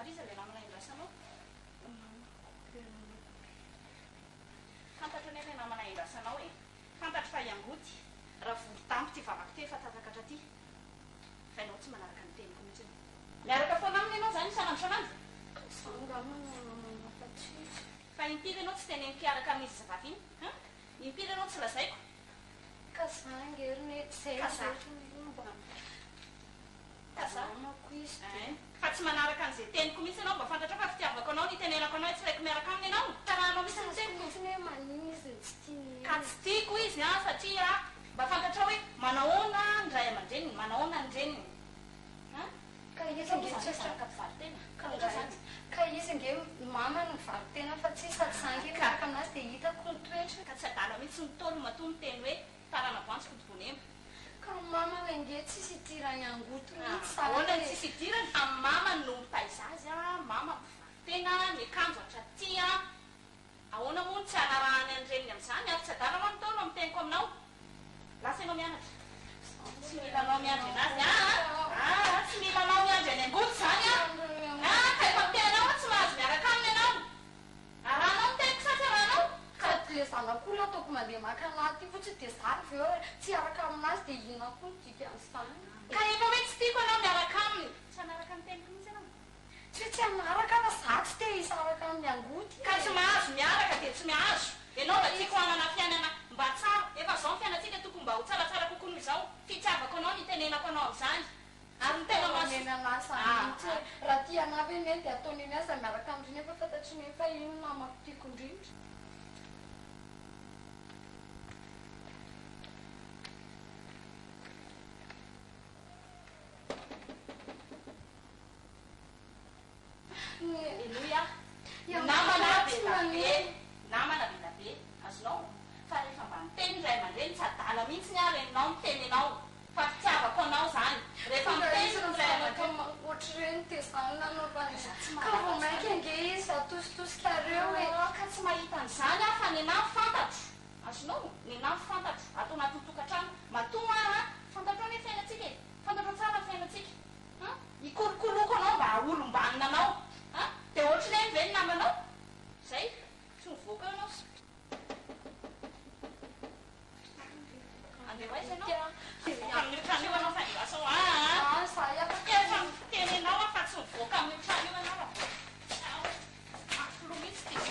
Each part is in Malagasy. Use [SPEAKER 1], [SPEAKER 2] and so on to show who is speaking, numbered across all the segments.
[SPEAKER 1] Mariza ilay namana indrasanao. Fantatra ny ilay namana indrasanao e. Fantatra fa iangoty. Raha volo-tampo ty vavako ty efa tatakatra ty. Fa ianao tsy manaraka ny teniko mihitsy. Miaraka foana aminy ianao zany isanandro isanandro. Fa impiry ianao tsy teneniko hiaraka amin'izy zavavy iny? Impiry ianao tsy lazaiko? Fa tsy manaraka an'izay teniko mihitsy ianao mba fantatra fa fitiavako anao ny tenenako anao tsy raiko miaraka aminy ianao. Taranao mihitsy ny teniko. Ka tsy tiako izy satria mba fantatra hoe manahoana ny ray aman-dreniny, manahoana ny reniny.
[SPEAKER 2] Ka izy nge mama no varitena fa tsy sady zangy miaraka aminazy dia hitako ny toetra.
[SPEAKER 1] Ka tsy adala mihitsy ny tolo matoa ny teny hoe tarana voantsy fotobonemba.
[SPEAKER 2] Ka mama nge tsisy idirany angoto mihitsy.
[SPEAKER 1] Ahoana ny tsisy idirany? Amin'ny mama no mitaizazy mama tena miakanjo hatraty ahoana moa ny tsy anarahany any reniny amin'izany tsy adala moa ny tolo amin'ny teniko aminao. Lasa ianao mianatra. Tsy mila anao miandry anazy tsy mila anao miandry any angoto zany ka efa mitenanao tsy mahazo miaraka aminy ianao. Arahanao ny teniko sa tsy arahanao?
[SPEAKER 2] Ka le zanak'olona ataoko mandeha maka anaty fotsiny dia zary avy eo tsy araka aminazy dia inona koa ny dika an'izany.
[SPEAKER 1] Ka efa hoe tsy tiako anao miaraka aminy. Tsy anaraka ny teniko mihitsy ianao.
[SPEAKER 2] Tsy anaraka fa za tsy te hisaraka amin'ny angoty.
[SPEAKER 1] Ka tsy mahazo miaraka dia tsy mihazo. Ianao mba tiako hanana fiainana mba tsara. Efa izao ny fiainantsika tokony mba ho tsaratsara kokoa noho izao. Fitiavako anao ny tenenako anao amin'izany. Ary ny tena
[SPEAKER 2] maso raha tia anavy eny dia ataony eny aza miaraka amindriny efa fantatry ny efa ino namako tiako indrindra.
[SPEAKER 1] Namana bela be azonao fa rehefa mba miteny ray aman-dreny tsy adala mihitsy ny renynao mitenenao fa fitiavako anao zany rehefa miteny ray aman-dreny
[SPEAKER 2] ohatr'ireny dia zany nanaovany ka vao mainka nge izy atositosikareo
[SPEAKER 1] ka tsy mahita an'izany fa ny anahy fantatro azonao ny anahy fantatro atao anaty tokantrano matoa fantatro ny fiainantsika fantatro tsara ny fiainantsika ikolokoloko anao mba olombanina anao dia ohatr'ireny ve ny namanao zay tsy mivoaka ianao andeha hoaiza ianao amin'ny trano io anao fa indrasao efa mitenenao fa tsy mivoaka amin'ny trano io anao afolo mihitsy ty zazy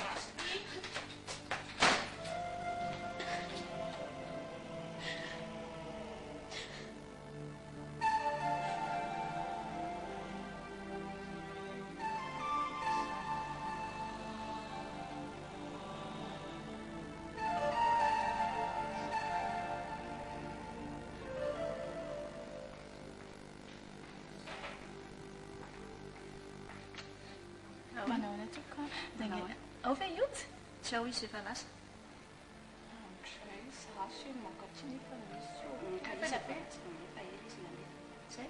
[SPEAKER 3] Manao toka ao ve ioty tsy ao izy efa lasa
[SPEAKER 2] zasy mankatsiny fa misy
[SPEAKER 1] efa ela izy mandeha zay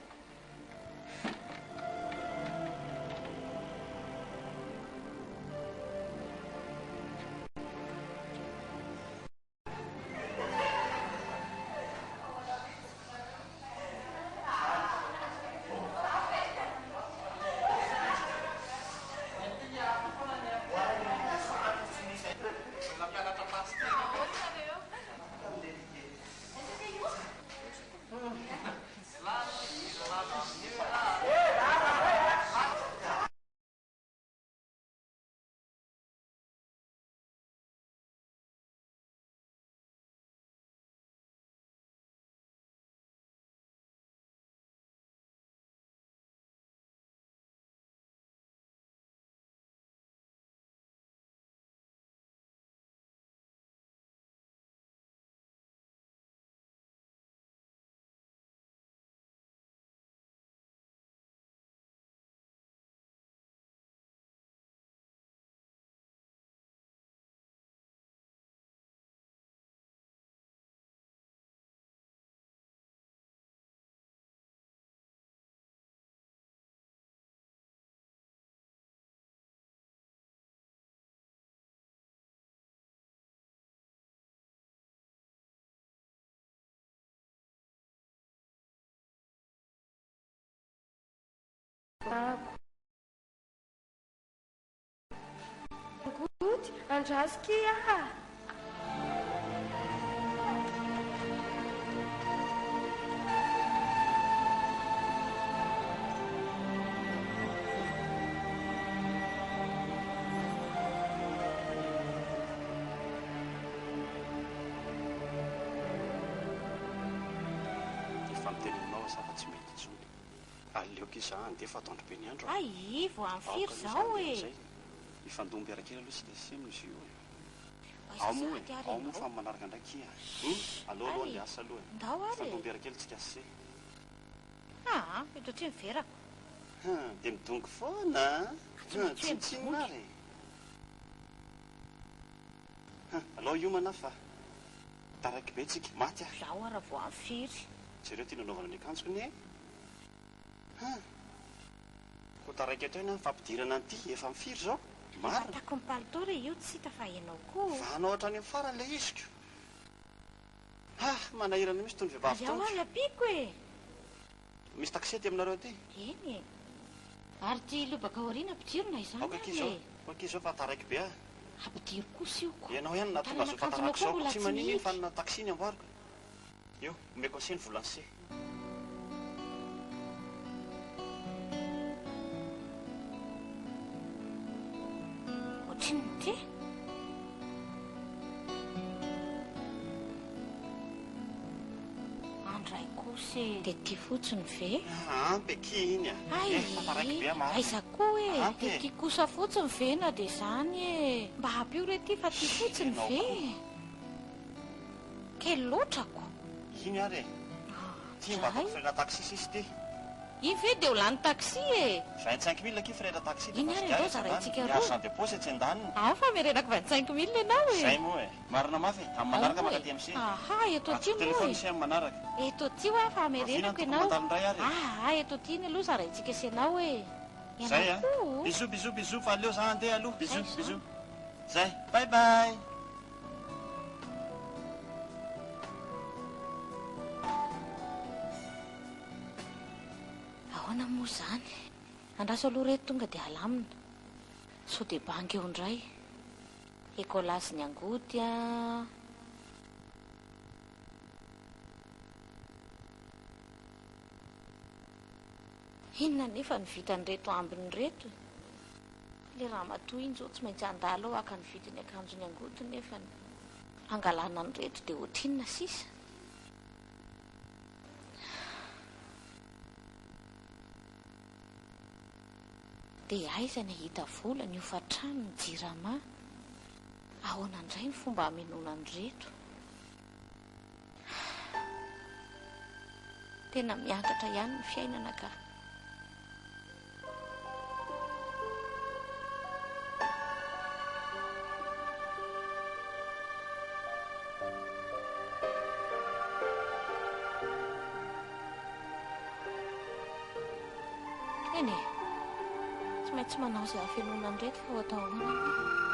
[SPEAKER 2] Andraskia.
[SPEAKER 4] Tsy mety intsony aleoka izany dia efa ataondro be ny andro
[SPEAKER 1] ai vo amin'ny firy zao e
[SPEAKER 4] ifandomby arakely aloha sy lesemy izy io ao moa fa manaraka ndraiky aloha le asa aloha
[SPEAKER 1] ndao ary
[SPEAKER 4] ifandomby arakely tsika se
[SPEAKER 1] eto tsy miverako
[SPEAKER 4] dia midongy foana tsitsinary aloha io mana fa taraiky be tsika maty ah
[SPEAKER 1] zaho ara vo amin'ny firy
[SPEAKER 4] jereo tia nanaovana ny akanjoko ny ko taraiky eto eny fampidirana an'ity efa mifiry zao marina
[SPEAKER 1] atako ny palito re io tsy hita fa hainao koa
[SPEAKER 4] vanao ohatrany amin'ny farany le iziko manahirana misy tony vehivavy
[SPEAKER 1] aho ary ampiko e
[SPEAKER 4] misy taksety aminareo aty
[SPEAKER 1] eny ary ty lobaka aoriana ampidirona izany
[SPEAKER 4] aokizao fa taraiky be
[SPEAKER 1] ampidiry kosa io ko
[SPEAKER 4] ianao ihany natonga azo fatarako zao tsy maniny iny fa nina taksiny amboariko io omeko aseny volanse
[SPEAKER 1] ohatriny ty andray kosy dia ty fotsiny ve
[SPEAKER 4] ampy aky iny taraiky be maro
[SPEAKER 1] aiza koa e dia ty kosa fotsiny ve na dia zany e mba hampio re ty fa ty fotsiny ve kely loatrako
[SPEAKER 4] iny ary e ty mba atao frena taxi izy ty
[SPEAKER 1] iny ve dia ho lany taxi e
[SPEAKER 4] 25 000 ky frena taxi
[SPEAKER 1] iny ary andao zaraintsika roa
[SPEAKER 4] miasa depôsy tsy endany
[SPEAKER 1] fa merenako 25 000 ianao e
[SPEAKER 4] zay moa e marina mafy amin'ny manaraka makaty am'se
[SPEAKER 1] eto ty moa
[SPEAKER 4] telefony sy amin'ny manaraka
[SPEAKER 1] eto ty ho fa merenako ianao eto ty iny aloha zaraintsika sianao e
[SPEAKER 4] zay bisou fa aleo za andeha aloha bisou zay bye bye
[SPEAKER 1] ahoana moa zany andraso aloha reto tonga dia halamina so dia bangy eo indray ekolasy ny angody inona nefa ny vitan'reto ambiny reto le raha matoa iny zao tsy maintsy andalo ao aka ny vidiny akanjo ny angody nefa ny angalana ny reto dia ohatrinona sisa dia aiza ny hita vola ny ofatrano ny jirama ahoana indray ny fomba haminona ny reto tena miakatra ihany ny fiainana ka eny e tsy maintsy manao izay hafenona ny reto fa ho atao ahoana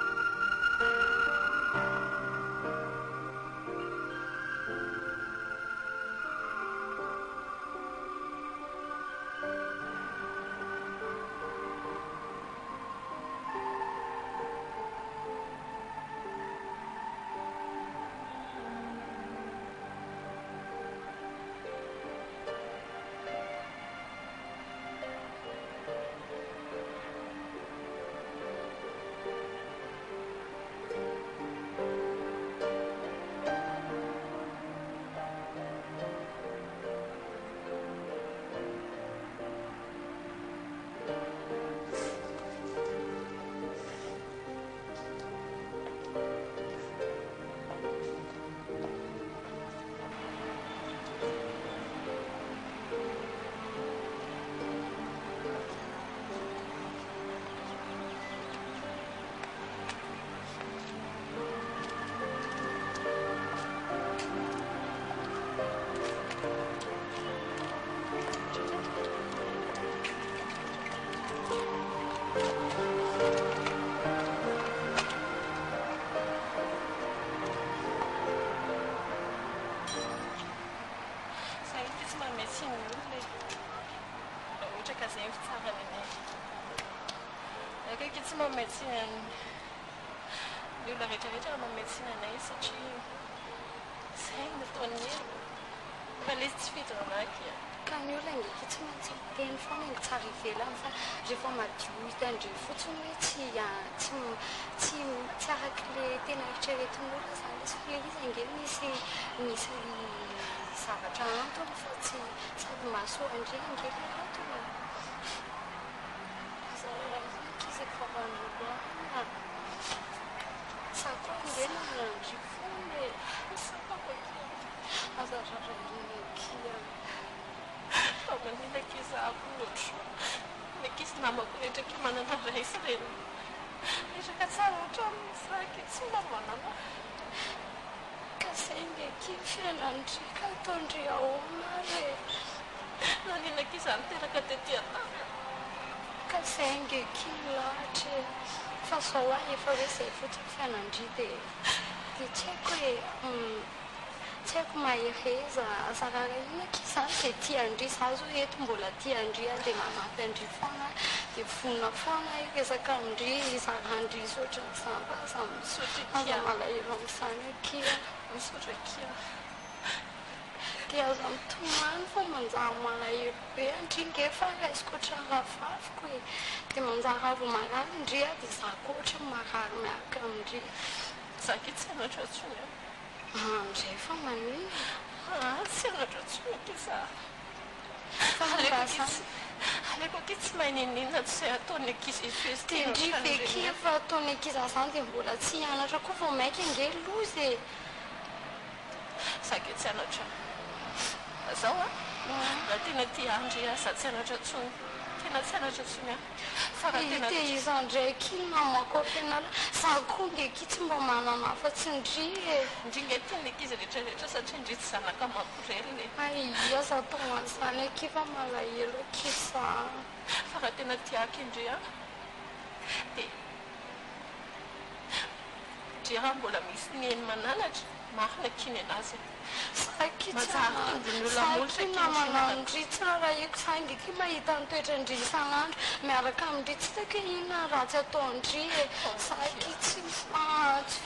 [SPEAKER 5] le olona rehetrarehetra mametsina satria zay nataony fa le tsy fidronaki
[SPEAKER 2] ka ny olona ngeky tsy maintsy teny foana ingy tsara ivelany fa rehefa madio hitandre fotsiny hoe tsy araky le tena eritreretin'olona zany izy le izy ange misy zavatra antony fa tsy sady mahasoa andre ange le antony izy efa van'olo sako nge nanandry fony sakako azararainyakia
[SPEAKER 5] maninakizaako loatra nakisy namako rehetraky manana raisy reny retraka tsara ohatra amin'nysaky tsy mamanana
[SPEAKER 2] ka zay ngeky fianandrika ataondre aoma re
[SPEAKER 5] naninakizany teraka tetiatana
[SPEAKER 2] ka zay ngeky lahatra fa zao a efa hoe zay fotsiny fianandry de tsy haiko hoe tsy haiko mahireza azarara inaky zany de tiandry zazo eto mbola tiandry a de manampy andry foana de fona foana resaka andry zarandry sotra aza malahelo am'izany akia
[SPEAKER 5] misotra kia
[SPEAKER 2] de aza mitomany fa manjary malahelo be andringe fa raisiko ohatranravaviko e de manjary avo marary indri a de za ko ohatra marary miaraka amindry
[SPEAKER 5] zaky tsy anatra tsony
[SPEAKER 2] amizay fa manina
[SPEAKER 5] tsy anatra tsony ty za
[SPEAKER 2] fa
[SPEAKER 5] aleko aky tsy maininina tsy zay ataony akizy
[SPEAKER 2] de ndry veke fa ataony akiza zany de mbola tsy hianatra koa vo maiky ange lozy e
[SPEAKER 5] zaky tsy anatra zao a raha tena ty andry a za tsy anatra tsony tena tsy anatra tsony a fa raha tena
[SPEAKER 2] te iza ndraiky namako ampianara za koa ngeky tsy mba manana fa tsy ndry e
[SPEAKER 5] ndringa tiany akizy rehetrarehetra satria ndry tsy zanaka makorely
[SPEAKER 2] aia za tonga zany aky fa malahelo aky za
[SPEAKER 5] fa raha tena tiaky indry a de dria mbola misy nieny mananatra marina kiny anazy
[SPEAKER 2] saky namanandry tsara eko za ngeky mahita nitoetra ndry isan'andro miaraka amindry tsy tako inona ratsy ataondry e saky tsy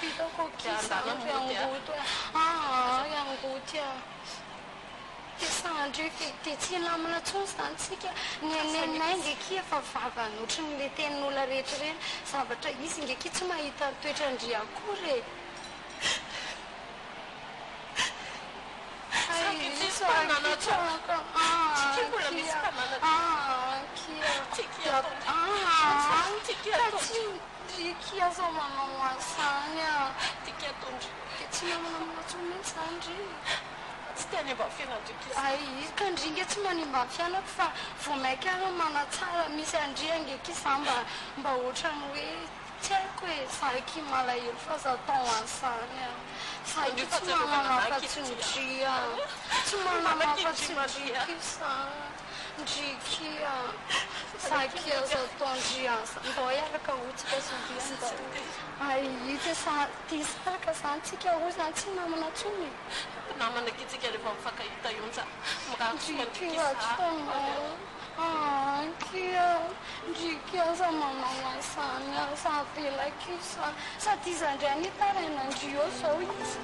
[SPEAKER 2] fitako akizandry angoto angoty a de sandry de tsy namana tsony zany tsika nyenenay ngeky efa vavany ohatrany le tenin'olona rehetra reny zavatra izy ngeky tsy mahita nitoetra ndry akory e kia za manao asany a
[SPEAKER 5] tiky atondry
[SPEAKER 2] de tsy namanamana tsony mihitsy zandry
[SPEAKER 5] tsy tiany mba fianandriky
[SPEAKER 2] ay izy ka ndry nge tsy manimba fianako fa vo maiky ara manatsara misy andry angeky za mba ohatrany hoe tsy haiko hoe zaky malahelo fa za tao asany a saky tsy mananafatsindry a tsy mananafatsindriky za ndriky a saky aza taondry aza mba iaraka otsika sobianda ay ty saraka zany tsika o zany tsy namana tsony
[SPEAKER 5] namana kitsika rehefa mifakahita ionja
[SPEAKER 2] miratsona kia ndriky aza manao asany aza avelaky sady izy andry any tarainandry eo zao izy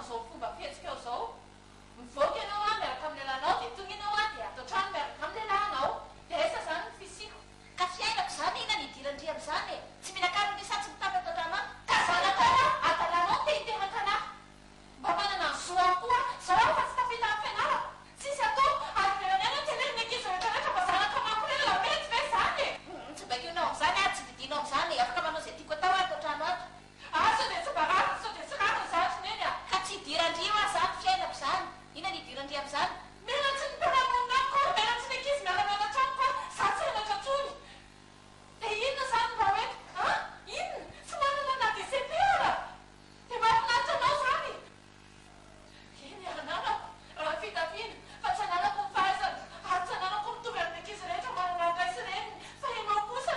[SPEAKER 1] zao fomba fihetsika ao zao mivoaka ianao a miaraka amin'ny lelanao dia tonga ianao a dia atao trano miaraka amin'ny lelanao dia esa zany ny fisiko
[SPEAKER 6] ka fiainako zany ina nidirandria amin'izany e tsy minakaro ny satsy mitapy atao trano any
[SPEAKER 1] ka zanakana atalanao te hiteraka-na mba manana ny zoa koa zao a fa tsy tafita amin'ny fianarako tsisy atao ary lelanena tsy alery ny ankizy rehetrarehetra mba zanaka mako reny la mety ve zany e
[SPEAKER 6] tsy baikionao amin'izany a tsy didinao amin'izany afaka manao zay tiako atao atao trano ato
[SPEAKER 1] asa dia tsy barata sao dia tsy rata zany neny a
[SPEAKER 6] ka tsy idirandria ho a zany fiainako zany ina nidirandria amin'izany
[SPEAKER 1] mena tsy nipiramonako mena tsy ny ankizy mialamiala trano koa za tsy henatra tsony dia inona zany mba hoe a inona tsy manana na DCPR dia mahafinaritra anao zany eny ananako raha fitafiana fa tsy ananako ny fahaizana ary tsy ananako mitovy amin'ny ankizy rehetra manana andraisy reny fa enao kosa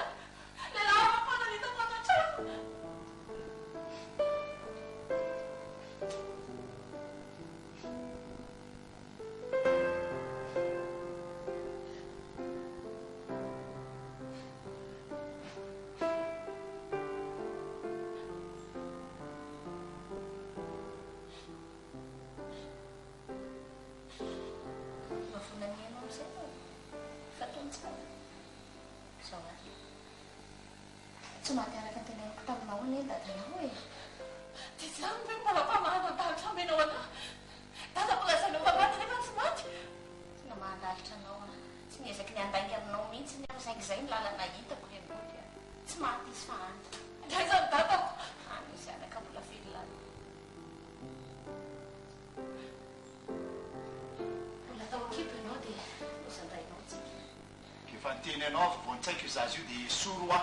[SPEAKER 1] lehilahy mampananitako atao trano
[SPEAKER 6] mafonanianao amin'izay fatony tsara zao a tsy mahatiaraka tenenako taminao ane dadanao e
[SPEAKER 1] dia zany hoe mbola mpamahanandalitra amenao ana dada mbola zanao mamady nefa tsy maty
[SPEAKER 6] tena mahandalitra anao a tsy niezaky ny andainga aminao mihitsy ny ao saingy izay ny lalana hitako renoly a tsy maty izy fa anta
[SPEAKER 1] ndray zany dadako
[SPEAKER 6] any izy anaka mbola felilany mbola tao akipo ianao dia lozandrainao tsika
[SPEAKER 7] efa nyteny anao vovonitsaiko io zazy io dia soro a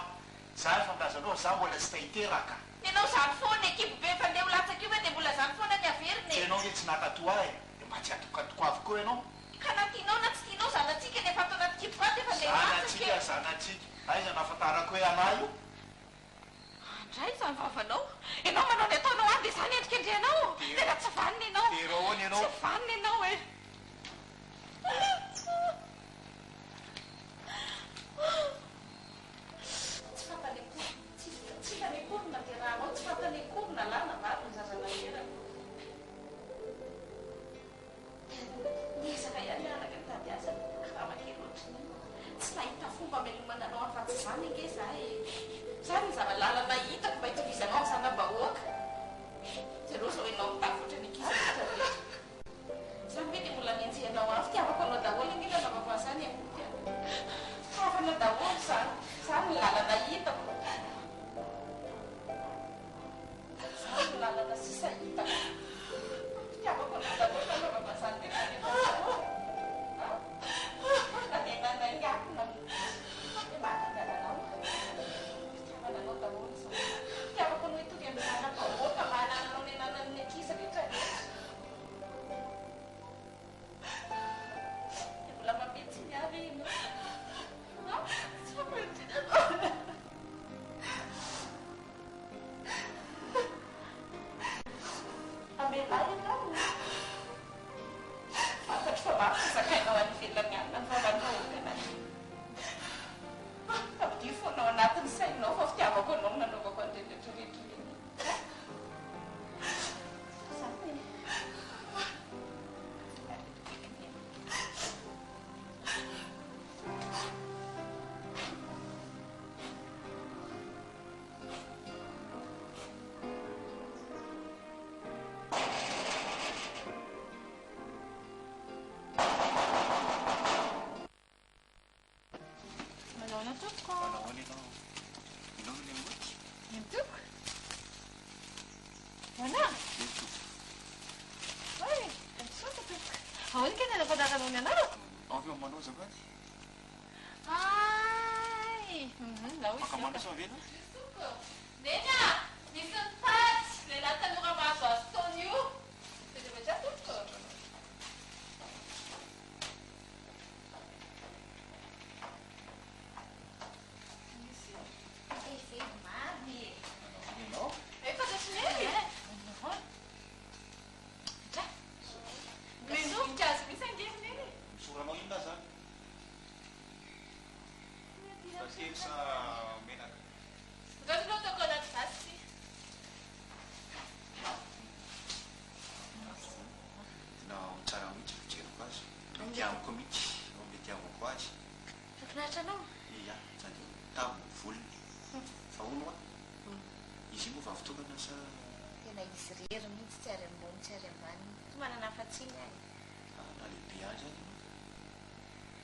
[SPEAKER 7] za fantazanao za mbola tsy tahiteraka
[SPEAKER 6] ianao zany foana ekibo be fa ndeha ho latsaka io hoe dia mbola zany foana ny averiny e
[SPEAKER 7] ianao hoe tsy nakatoa e dia mba tsy atokatoko avokoa ianao
[SPEAKER 6] ka na tianao na tsy tianao zanatsika nefa atao anaty kibo ka defa ndeha
[SPEAKER 7] zanatsika zanatsika aiza nafantarako hoe anay io
[SPEAKER 1] andray zany vavanao ianao manao ny ataonao any dia zany endrika indrianao tena tsy vaniny ianao
[SPEAKER 7] tera hoany ianao
[SPEAKER 1] tsy vaniny ianao e
[SPEAKER 6] tsy fantany akory tsy fantany akory na dia rahanao tsy fantany akory na lahy na vavy ny zazana erako niezaka ihany araka ny tady aza ramakely ohatrany tsy nahita fomba melomana anao afa-tsy zany ange za e zany ny zava-lalana hitako mba hitovizanao ny zanam-bahoaka zareo zao ianao mitafotra ny ankizy rehetrarehetra zany hoe dia mbola nienjehanao afy tiavako anao daholo indrindra navavazany akoty a tiavana daholo zany zany ny lalana hitako zany ny lalana sisa hitako fitiavako anao daholo navavazany rehetrarehetra na dia nanaingakona dia mahatangalanao fitiavana anao daholo zao fitiavako anao hitovy amin'ny zanam-bahoaka mahanananao ny ananan'ny ankizy rehetrarehetra dia mbola mametsy miary ianao tsy fampendrinanao amelahy ianao fantatro fa mafizakainao any velanianina ny vavanahokana amdio foanao anatin'ny sainao fa fitiavako anao nanaovako an'ireny rehetrarehetra ireny zany
[SPEAKER 1] manao na toko
[SPEAKER 7] manahoany ianao ianao no ny amboty
[SPEAKER 1] ny toko mana ay ansota toko ahoana ka nanafantaranao ny anarako
[SPEAKER 7] avy eo manao zavady
[SPEAKER 1] ay lao
[SPEAKER 7] maka manao sa avena
[SPEAKER 1] nenya nisy ny tatsy lehilahy tanora mahazo azo taona io dia rehetra toko
[SPEAKER 7] ianao
[SPEAKER 1] efa dasyneny mizovoka azy misy angevineny
[SPEAKER 7] misoranao inona zany fa telo sa menaka
[SPEAKER 1] zany anao toko anaty vasy
[SPEAKER 7] ahono a izy io moa vavitokana sa
[SPEAKER 6] tena izy rery mihitsy tsy ary ambony tsy ary ambany tsy manana afatsiny any
[SPEAKER 7] na lehibe azy any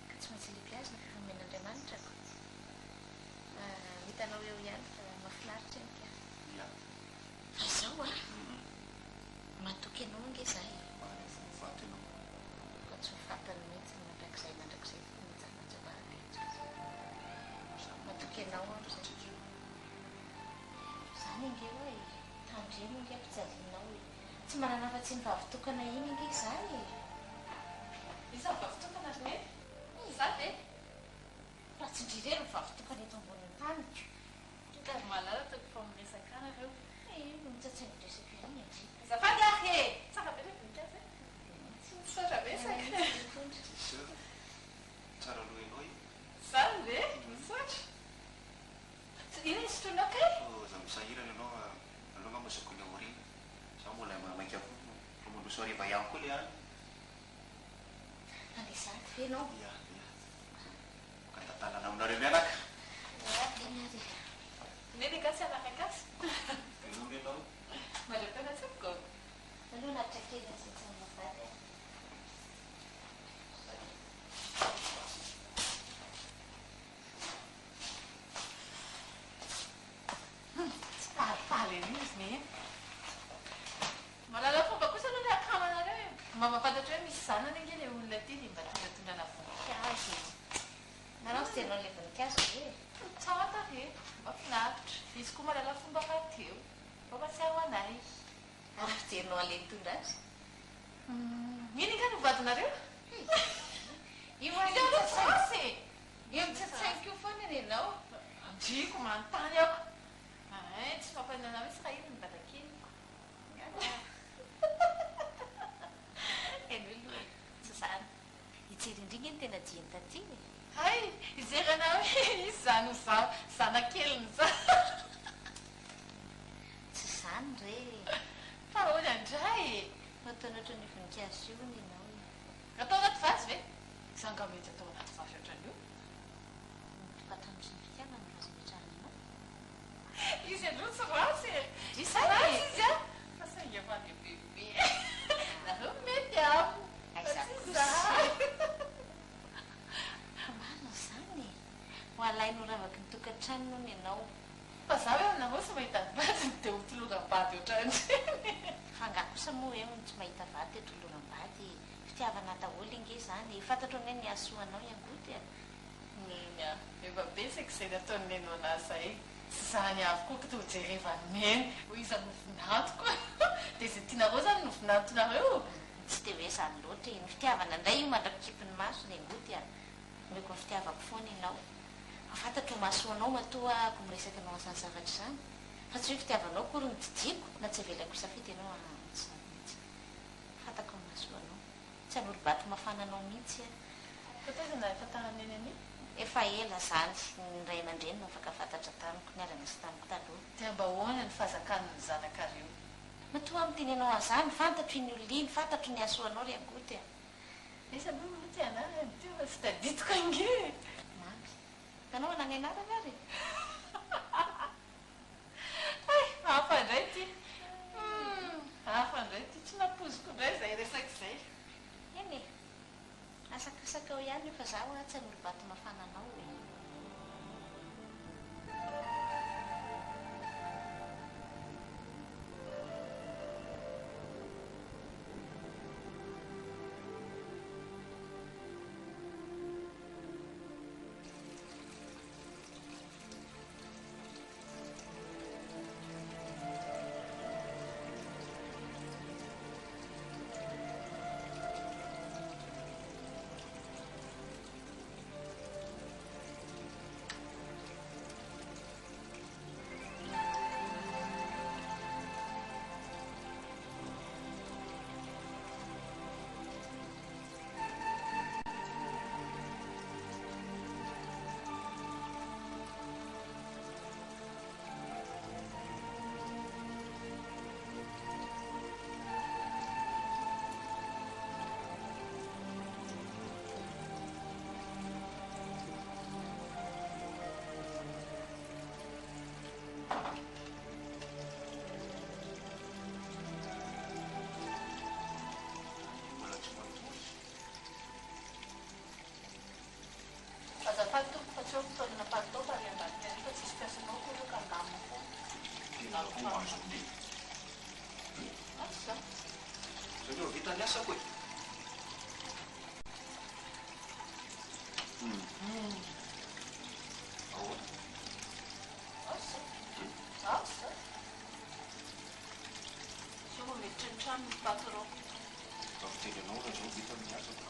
[SPEAKER 6] ka tsy maintsy lehibe azy ny fifamen'andriamanitrako hitanao eo ihany fa mahafinaritra eny ka
[SPEAKER 7] ia
[SPEAKER 6] fa zao a matoky anao ange zay
[SPEAKER 7] vaty anao
[SPEAKER 6] ka tsy mifatany mihitsy mandrakizay mijanajabahany matoky anao am'zay zany ange hoe tandremo ange ampijalinao hoe tsy manana afa-tsy ny vavitokana iny ange zay
[SPEAKER 5] Isa vavitokana ry za ve
[SPEAKER 6] raha tsy ndrirery ny vavitokana eto amboniny tany
[SPEAKER 5] ka malalatra fa miresaka anareo
[SPEAKER 6] mitsatsainy resaka iny andry
[SPEAKER 5] zafady ahy e tsara be le voninkazo tsy misaotra resaka
[SPEAKER 7] tsara aloha ianao i
[SPEAKER 5] zany ve misaotra ina isotroanao kay
[SPEAKER 7] za misahirana ianao aloha ngao masoko le orina za mbola mainka ko fa mandroso ariva ihany koa le any
[SPEAKER 6] andesady ve anao
[SPEAKER 7] ia ia katantanana aminareo mianaka
[SPEAKER 6] tenary
[SPEAKER 5] neny gasy anakakasy
[SPEAKER 7] inomy ianao
[SPEAKER 5] malepena tsiko
[SPEAKER 6] aloha natra kely atsatsanavady
[SPEAKER 5] tsy palipaly any izy ne malala fomba kosa aloha le akamanareo mamafantatra hoe misy zanany ange le olona ty de mba tondratondrana voninkazo
[SPEAKER 6] nanao sy tenao le voninkazo e
[SPEAKER 5] tsara e mafinaritra izy koa malala fomba fateo mampatsiaro anay
[SPEAKER 6] ary fijerinao aleny tondra azy
[SPEAKER 5] iny ka novadinareo
[SPEAKER 6] io
[SPEAKER 5] asy
[SPEAKER 6] io mitsatsaiko io foana renao
[SPEAKER 5] andriko manontany ako tsy mampanana hoe sy raha iny nibadakely
[SPEAKER 6] eny hoe loha tsy zany hijerindrigny iny tena jiany tatiny
[SPEAKER 5] hay ijerana hoe izy zany za zanakeliny za
[SPEAKER 6] tsy zany re
[SPEAKER 5] fa ony andray
[SPEAKER 6] ataonao oatra ny voninkazo io ny enao
[SPEAKER 5] atao anaty vazy ve zanga mety atao anaty vazy ohatran'io
[SPEAKER 6] fatanotry ny fitiavana vazy metrananao
[SPEAKER 5] izy aloha tsy rasy isarasy izy a fa sainga fa le bebe nareo mety amo
[SPEAKER 6] marina zany ho alainao ravaky ny tokantrano ny ianao
[SPEAKER 5] fa za hoe aminareo sy mahita vadiny de ho toloram-bady ohatran'ireny
[SPEAKER 6] fanga kosa moa eo tsy mahita vady te toloram-bady fitiavana daholo inge zany fantatro ny ny asoanao iangody a
[SPEAKER 5] neny a efa besaka izay nataony neno anazay tsy zany avokoa ka to jereva neny ho iza novinantoko de zay tianareo zany novinantonareo
[SPEAKER 6] tsy de hoe zany loatra ny fitiavana indray io mandrakikipiny maso ny angody a meko ny fitiavako foana ianao afantatro masoanao matoa ko miresaka anao azany zavatra zany fa tsy hoe fitiavanao kory ny didiko na tsy avelako isafidy ianao mihitsy fantako masoanao tsy an'olo-bato mafananao mihitsy a
[SPEAKER 5] fa tezana efa taraneny any
[SPEAKER 6] efa ela zany ny ray aman-dreny no afaka fantatra tamiko ny alana sy tamiko taloha
[SPEAKER 5] de mba hoana ny fahazakan'ny zanakareo
[SPEAKER 6] matoa am'teny anao azany fantatro iny oliny fantatro ny asoanao ry angody a
[SPEAKER 5] isa aloha moa ty anarany ty fa sy taditiko ange
[SPEAKER 6] mamy tanao anany anarana ary
[SPEAKER 5] ay hafa indray ty hafa indray ty tsy napoziko indray zay resaka izay
[SPEAKER 6] eny e asakasaka ao ihany efa zaho a tsy an'olo-bato mafananao e
[SPEAKER 7] Aku masuk di.
[SPEAKER 5] Asa?
[SPEAKER 7] Sabi, kita niasa ko eh. Ako.
[SPEAKER 5] Asa? Asa? Siya ko may chan-chan patro.
[SPEAKER 7] Tapos tinanong na siya, kita niasa ko.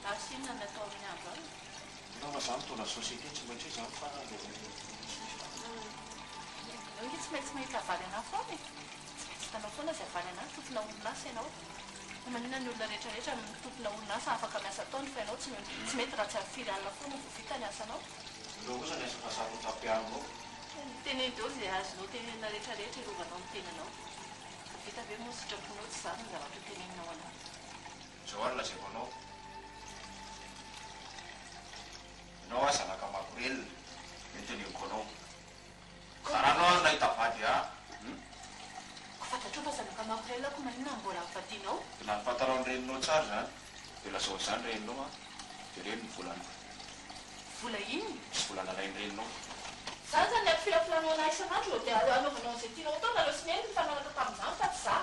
[SPEAKER 5] Asin na nato niya ba?
[SPEAKER 7] Ikaw masamto na society, sumadsya siya, para
[SPEAKER 5] Hits may kafarana foana. Tsy tanao foana izay varana tompona orinasa ianao. Manina ny olona rehetrarehetra amin'ny tompona orinasa afaka miasa taony fa ianao tsy mety raha tsy afiry alina foana vao vita ny asanao.
[SPEAKER 7] Ikaw kosa niasa pasako tapiano.
[SPEAKER 5] Teneny deo izay azonao tenenina rehetrarehetra irovanao ny tenanao. Vita be moa sitraponao tsy zany ny zavatra teneninao anao.
[SPEAKER 7] Zao ary lazaiko anao. Ianao aza nakamarorelona, mety aneniko anao. Karanao ary nahita vady
[SPEAKER 5] Ko fantatrao fa zanaka-mampirelako manina mbola avadianao.
[SPEAKER 7] Na nyfantarao ny reninao tsara zany, dia lazao zany reninao dia reny ny volana.
[SPEAKER 5] Vola inona?
[SPEAKER 7] Tsy volana ray ny reninao.
[SPEAKER 5] Zany zany ampifilafilanao anahy isan'andro dia anaovanao an'izay tianao tao nareo sy mihaino ny fananaka tamin'izany fa tsy za.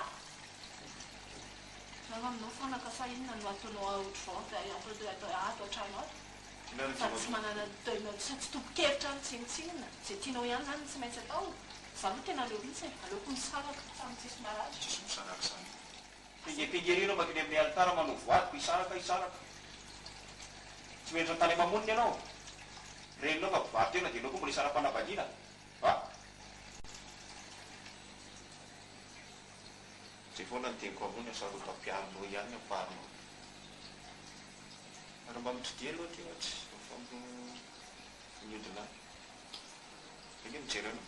[SPEAKER 5] Zany aminao fanaka sa inona no ataonao ohatr'izao ato an-trano ato. Fa tsy manana tsy topo-kevitra ny tsinitsinina. Izay tianao ihany zany tsy maintsy atao. Za aloha tena aleo mihitsy aleoko misaraka tamin'ny tsisy maratra.
[SPEAKER 7] Tsisy misaraka zany.
[SPEAKER 4] Pingerenao makiny amin'ny alitara manao voadiko isaraka. Tsy menitra tany mamoniny ianao. Reninao fa voady tena dia ianao koa mbola isara-panavaliana.
[SPEAKER 7] Zay foana ny teniko amony asaro tapiarinao ihany amparinao. Ary mba mitodie aloha ty ohatsy fa miodina. Iny mijery anao.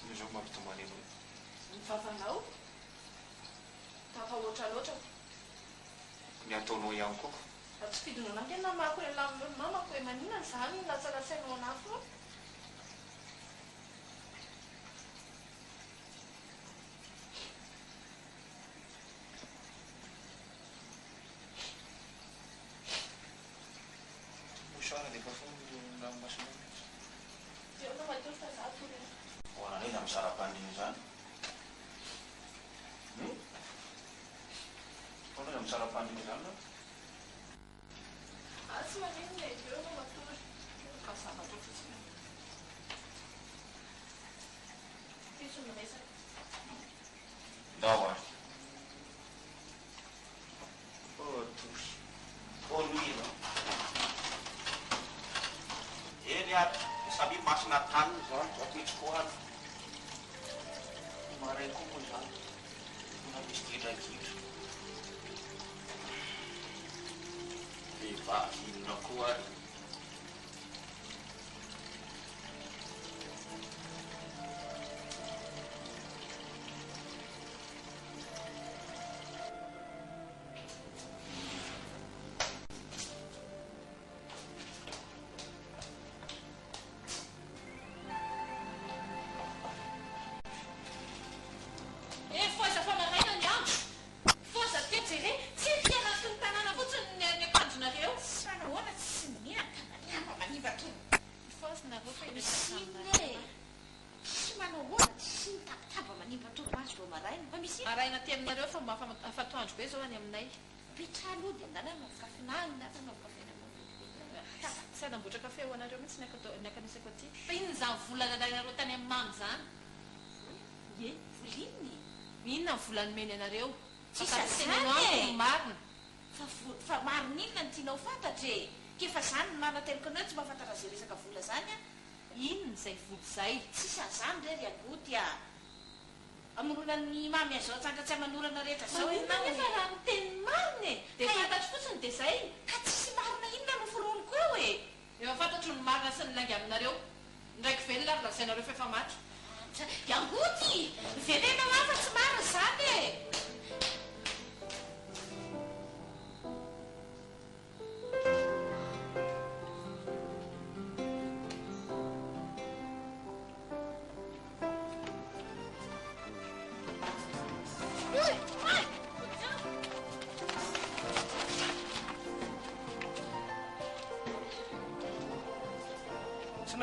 [SPEAKER 7] Io zao mampitomany anao.
[SPEAKER 5] Ny vavanao? Tafa ohatraloatra.
[SPEAKER 7] Ny ataonao ihany koa.
[SPEAKER 5] Tsy fidinao anao tena mako hoe laminao mamako hoe maninona izany ny latsalatsainao anahy foana.
[SPEAKER 7] Mosara dia efa foana namasonao mihitsy.
[SPEAKER 5] Dia anao matory fa za torina.
[SPEAKER 4] Hoana reny amin'ny sara-pandiny zany. Hoana reny amin'ny sara-pandiny zany no?
[SPEAKER 5] Tsy maninona eo anao matory. Ka zavatra fotsiny. Piso no mesaka.
[SPEAKER 4] Ndao ary. Tosy. Louise. Eny ary, samy masina taniny zany, zato itsikohany. Maray koa moa zany. Na misy kidrakidra. Vehivavy inona koa ary.
[SPEAKER 5] Forza foana raina ny andro. Forza tetsy tsy tiana tony tanàna fotsiny ny akanjonareo.
[SPEAKER 6] Sanahoana tsy miaka maniamba manivatra.
[SPEAKER 5] Forza nareo fa
[SPEAKER 6] Sine. Tsy manao hoana tsy mitapitaba manivatra maso vao maraina. Mba misy
[SPEAKER 5] araina ty aminareo fa mba afatoandro be zao any aminay.
[SPEAKER 6] pitra aloha dia andana makafinany na tanao kafe
[SPEAKER 5] Tsy anamboatra kafe ho anareo mihitsy ny akanisako aty. Fa inona zany volana rainareo tany amin'ny mamy zany?
[SPEAKER 6] Ye, volininy.
[SPEAKER 5] Inona ny volany meny anareo?
[SPEAKER 6] Tsy
[SPEAKER 5] Fa
[SPEAKER 6] sasany
[SPEAKER 5] tenenao
[SPEAKER 6] e.
[SPEAKER 5] amiko ny marina.
[SPEAKER 6] Fa marin'inona ny tianao fantatra e. Kefa zany ny manateliko anao tsy mahafantatra zay resaka vola zany a.
[SPEAKER 5] Inona izay vola izay?
[SPEAKER 6] Tsy sazany rery agoty a. Amoronan'ny mamy azao tsandratsy amanorana rehetra zao
[SPEAKER 5] Inona nefa raha ny teny marina e. Dia fantatro fotsiny dia izay.
[SPEAKER 6] ka tsisy marina inona no foroniko eo e.
[SPEAKER 5] Efa fantatro ny marina sy ny langy aminareo. Ndraiky velona ary lazainareo fa efa maty.
[SPEAKER 6] Agoty! Verenao afa tsy marina zany e.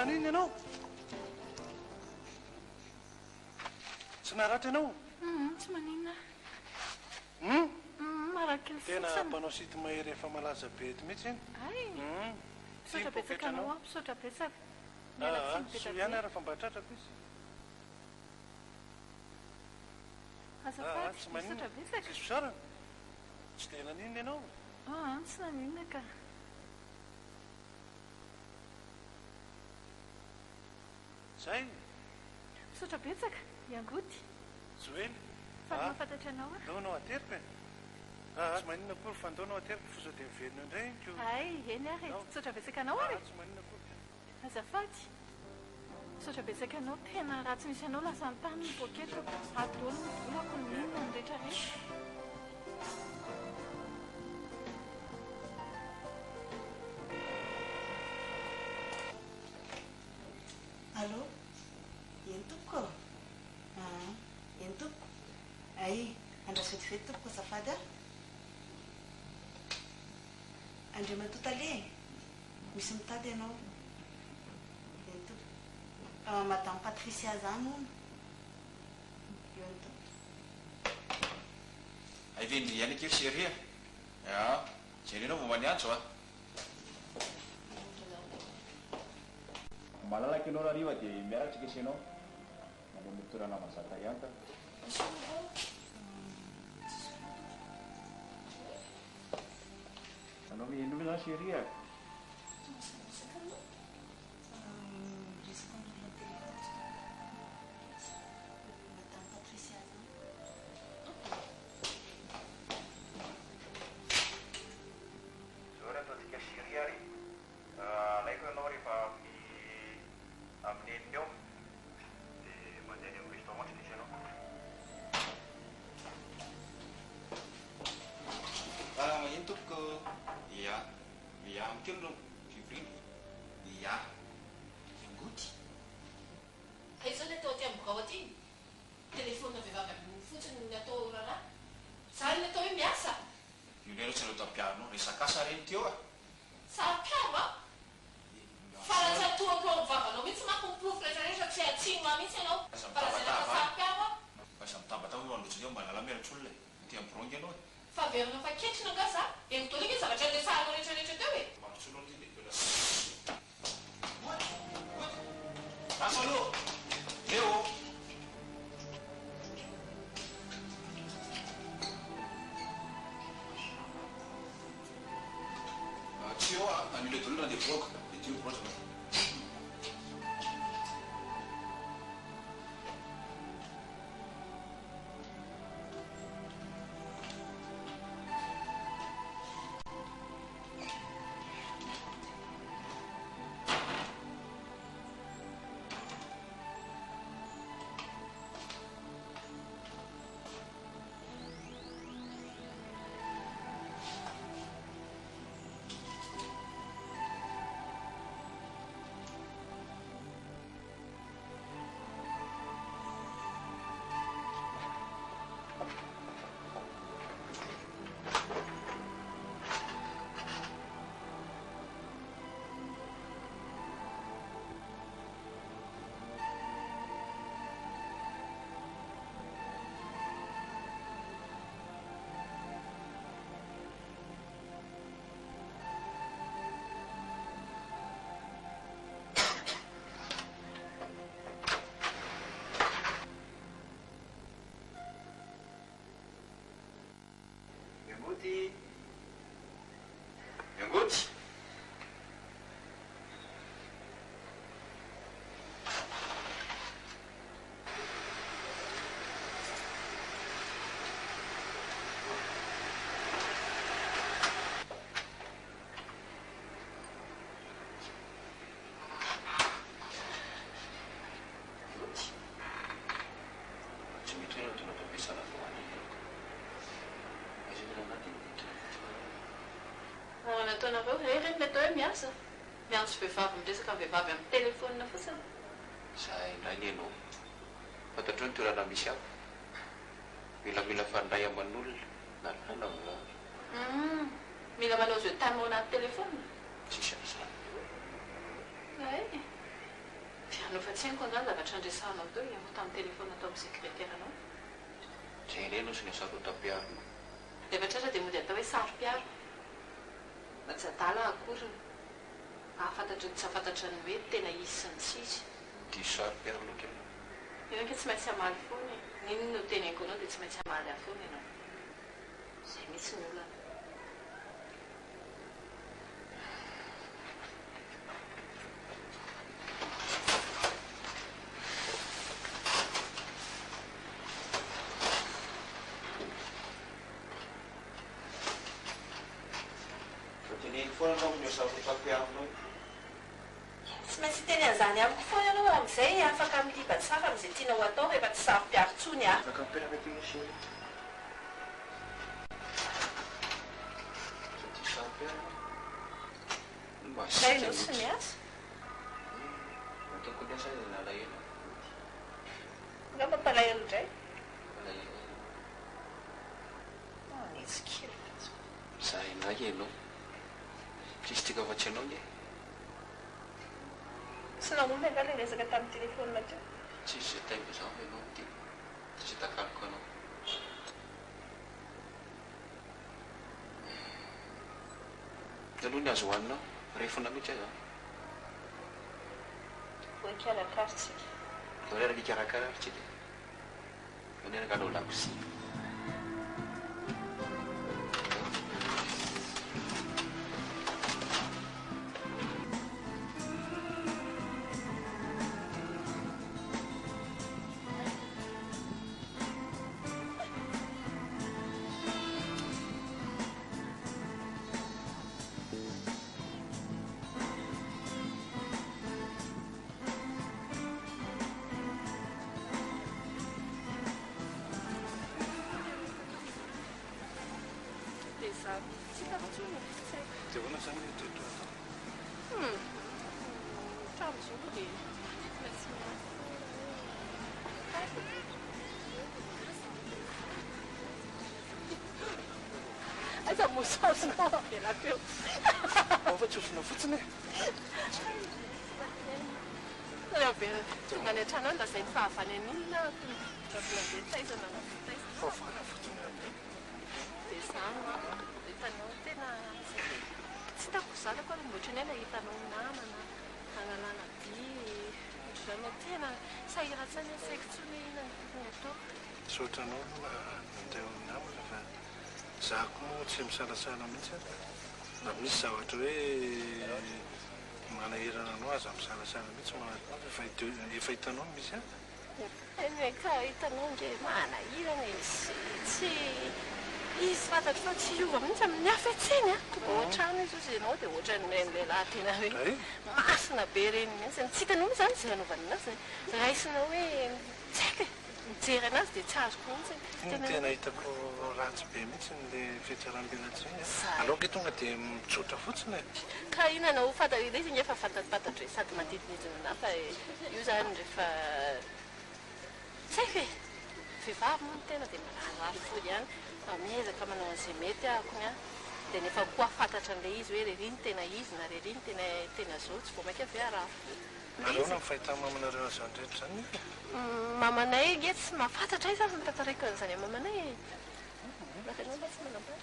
[SPEAKER 8] nanino ianao? Tsy naratra ianao?
[SPEAKER 5] Tsy maninona. Marakely
[SPEAKER 8] Tena
[SPEAKER 5] fotsiny.
[SPEAKER 8] mpanao sity mahery efa malaza be eto mihitsy iny.
[SPEAKER 5] Ay, misaotra betsaka
[SPEAKER 8] Tiam-poketranao.
[SPEAKER 5] anao, misaotra betsaka. Miala tsiny be
[SPEAKER 8] Soa ihany ary fa mba tratrako izy.
[SPEAKER 5] Azafady,
[SPEAKER 8] Tsy
[SPEAKER 5] misaotra
[SPEAKER 8] maninona.
[SPEAKER 5] betsaka.
[SPEAKER 8] Tsisy fisarana. Tsy dia naninona ianao.
[SPEAKER 5] Tsy naninona ka.
[SPEAKER 8] Zay,
[SPEAKER 5] Misaotra betsaka, Iangody.
[SPEAKER 8] Joely.
[SPEAKER 5] Fa mahafantatra anao a.
[SPEAKER 8] Ndao nao aterika. Tsy maninona kory fa ndao nao aterika fa sao dia miverina indray ko.
[SPEAKER 5] Ay, eny ary. Misaotra betsaka anao ary.
[SPEAKER 8] Tsy maninona kory.
[SPEAKER 5] Azafady. Misaotra betsaka anao. Tena raha tsy misy anao lasa an-tany ny poketrako. Adolo ny volako ny inona ny rehetrarehetra.
[SPEAKER 6] Allô? Eny tompoko? Eny tompoko? Ay, andraso vetivety tompoko azafady a? Andriamatota le? Misy mitady ianao? Eny tompoko. Madame Patricia zany hono? Eo eny tompoko.
[SPEAKER 4] Aivendry ihany akeo seria. Jerenao momba ny antso a. Malalaka ianao rariva dia miaratsika isanao. Manao mitorana mazaka ihany ka. Anao mihaino zany seria.
[SPEAKER 6] Madame Patricia zany.
[SPEAKER 7] Zao raha ataontsika seria ary. Alaiko ianao rehefa amin'ny enina eo dia mandeha ny amin'ny restaurant tsy misy ianao.
[SPEAKER 4] Magnino tompoko? Ia, mikeno no fibriny. Ia. Iangody.
[SPEAKER 5] Izao ny atao aty amin'ny birao aty. Telefona vehivavy amin'ny fotsiny ny atao raharaha. Zany ny atao hoe miasa.
[SPEAKER 4] Io indray tsy reo tampianao. Resaka asa reny teo a.
[SPEAKER 5] Sampiaro a. Faratsatoako ao vavanao mihitsy manko miprofo rehetrarehetra tsy atsino mihitsy ianao. Farazanaka sampiaro a.
[SPEAKER 4] Fa mitambatamba mandrotsy eo mba nala miaratr'olona. Ty ambrongy ianao.
[SPEAKER 5] Fa verina fa ketrina nga za. Enitolika zavatra ndesahanao rehetrarehetra teo e.
[SPEAKER 4] Mandrotsy olona ty dia asa aloha. Eo. Tsy eo a, an'ile dolona dia voaka. Dia tio voatra.
[SPEAKER 7] Iangody. Iangody.
[SPEAKER 4] Tsy mety hoe tena fampiasana voany.
[SPEAKER 5] Nataonareo rery ny atao hoe miasa. Miantso vehivavy miresaka vehivavy amin'ny telefona fotsiny.
[SPEAKER 7] Zahay indray ny ianao. Fantatrao ny toerana misy aho. Mila fandray aman'olona na lana.
[SPEAKER 5] Mila manao zao tany ao anaty telefona.
[SPEAKER 7] Tsisy an'izany.
[SPEAKER 5] Ay, nofa tsy haiko angano zavatra andresanao teo ianao tamin'ny telefona atao amin'ny sekretairanao.
[SPEAKER 4] Izay indray no sy ny sarotam-piarona.
[SPEAKER 5] Rehefa tratra dia mody atao hoe saro-piaro. Na tsy adala akory ahafantatra tsy ahafantatra ny hoe tena izy sy ny tsisy.
[SPEAKER 4] Dia saro-piaro loatra ianao.
[SPEAKER 5] Ianao anke tsy maintsy hamaly foana e. N'inona no teneniko anao dia tsy maintsy hamaly ahy foana ianao. Izay mihitsy ny olana.
[SPEAKER 6] Tsy maintsy teny an'izany amiko foana ianao amin'izay afaka milibatsara amin'izay tianao atao rehefa tsy saro-piaro tsony aho.
[SPEAKER 4] Afaka mipetraka ety misy
[SPEAKER 6] Lainao sy miasa.
[SPEAKER 4] Ataoko miasa ny nalahelo.
[SPEAKER 6] Nga mampalahelo indray.
[SPEAKER 5] Nisy kely.
[SPEAKER 4] Za inay ianao. Tsisy tika afa tsy ianao nge.
[SPEAKER 6] Sy nanomby anga ilay resaka tamin'ny telefona teo.
[SPEAKER 4] Tsisy izay taiko izao ianao dia tsy takaloko anao. Aloha ny azo hohaninao, refona mihitsy aza.
[SPEAKER 6] Voa ikarakaratsika.
[SPEAKER 4] Vorera mikarakara tsika. Maneraka anao lakosia.
[SPEAKER 8] Dia hoana izany ny toetra atao?
[SPEAKER 5] Trano dia aiza mosasinao avela teo.
[SPEAKER 8] Ao fa tsofina fotsiny e.
[SPEAKER 5] Avela tonga ny an-trano any lazay ny fahavany an'inona ravina be taizana
[SPEAKER 8] Fahavana fotsiny amin'iny.
[SPEAKER 5] dia zany hitanao tena tsy hitako zanako ary mboatra ny aina hitanao namana analana dia ohatran'izany tena sahiratsany saiko tsony inona ny tokony atao.
[SPEAKER 8] Saotranao nandeha ho namana fa zako moa tsy misalasala mihitsy aza. Na misy zavatra hoe manahirana anao aza misalasala mihitsy manatona efa hitanao misy aza.
[SPEAKER 5] Eny ka hitanao nge manahirana izy tsy izy fantatro fa tsy hiova mihitsy amin'ny hafa etseny a. Tonga ohatrano izy ozy ianao dia ohatran'ilay lehilahy tena hoe masina be reny mihitsy. Tsy hitanao moa izany izay anaovany anazy. Raisinao hoe tsy haiko e mijery anazy dia tsy azoko mihitsy.
[SPEAKER 8] Iny tena hitako ratsy be mihitsy n'ilay fiatsaram-belatsy iny. Aloha ke tonga dia mitsotra fotsiny e.
[SPEAKER 5] Ka inona ho fantatra ilay izy ngefa fantatry hoe sady manodidinidina na fa io zany rehefa tsy haiko e vehivavy moa ny tena dia mararary fody ihany. Miezaka manao an'izay mety ahako ny a dia nefa koa fantatra an'ilay izy hoe rery ny tena izy na rery ny tena zao tsy vao mainka ve arafo.
[SPEAKER 8] Aloha ny fahitana mamanareo an'izany rehetra izany.
[SPEAKER 5] Mamanay nge tsy mahafantatra izy ary mitantaraiky an'izany mamanay. Rakanao mba tsy manambara.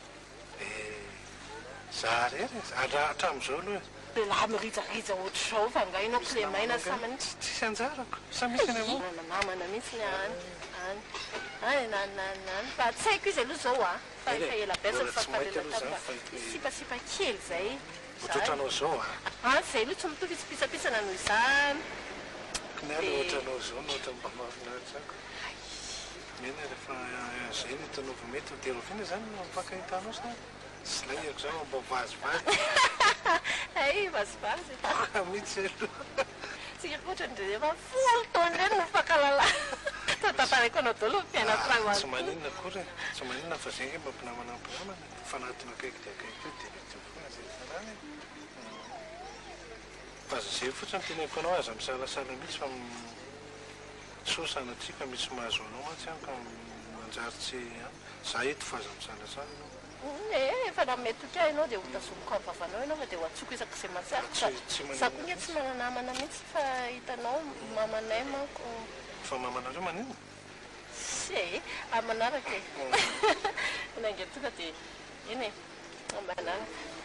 [SPEAKER 8] Za rery hatramin'izao aloha
[SPEAKER 5] dia laha mirijariza ohatr'izao fa ngainao klemaina samany
[SPEAKER 8] tsisy anjarako sa misy ny amo
[SPEAKER 5] namana mihitsy ny any fa tsy haiko izy aloha zao a fa efa ela betsaka fafalela tamba sipasipa kely zay
[SPEAKER 8] ohatranao zao a
[SPEAKER 5] zay aloha tsy mitovy itsipitsapitsana noho izany
[SPEAKER 8] ny alo ohatranao zao no ohatra mba mahafinaritra ako mena rehefa zay ny hitanao mety ho terofina zany no mifankahitanao sa sy lahirako zao mba vazivazy
[SPEAKER 5] ay vazivazy
[SPEAKER 8] mihitsy aloha
[SPEAKER 5] tsika koatra ndre efa folo taona reny no mifankalala tataraiko anao daholo mpianatra
[SPEAKER 8] tsy maninona akory tsy maninona fa zay nge mampinamanampinamana fanatona akaiky dia akaiky io dia mety foana zay farany fa zay fotsiny teneko anao aza misalasala mihitsy fa sosanatsika misy mahazo anao mantsy any ka manjary tsy za eto fa aza misalasala anao
[SPEAKER 5] efa raha mety oka ianao dia ho tazomiko amin'ny vavanao ianao fa dia ho atsoko isak'izay mahatsiaritra za koa nge tsy mananamana mihitsy fa hitanao mamanay manko
[SPEAKER 8] fa mamanareo manino
[SPEAKER 5] sy amanaraka e nange tonga dia iny e amanaraka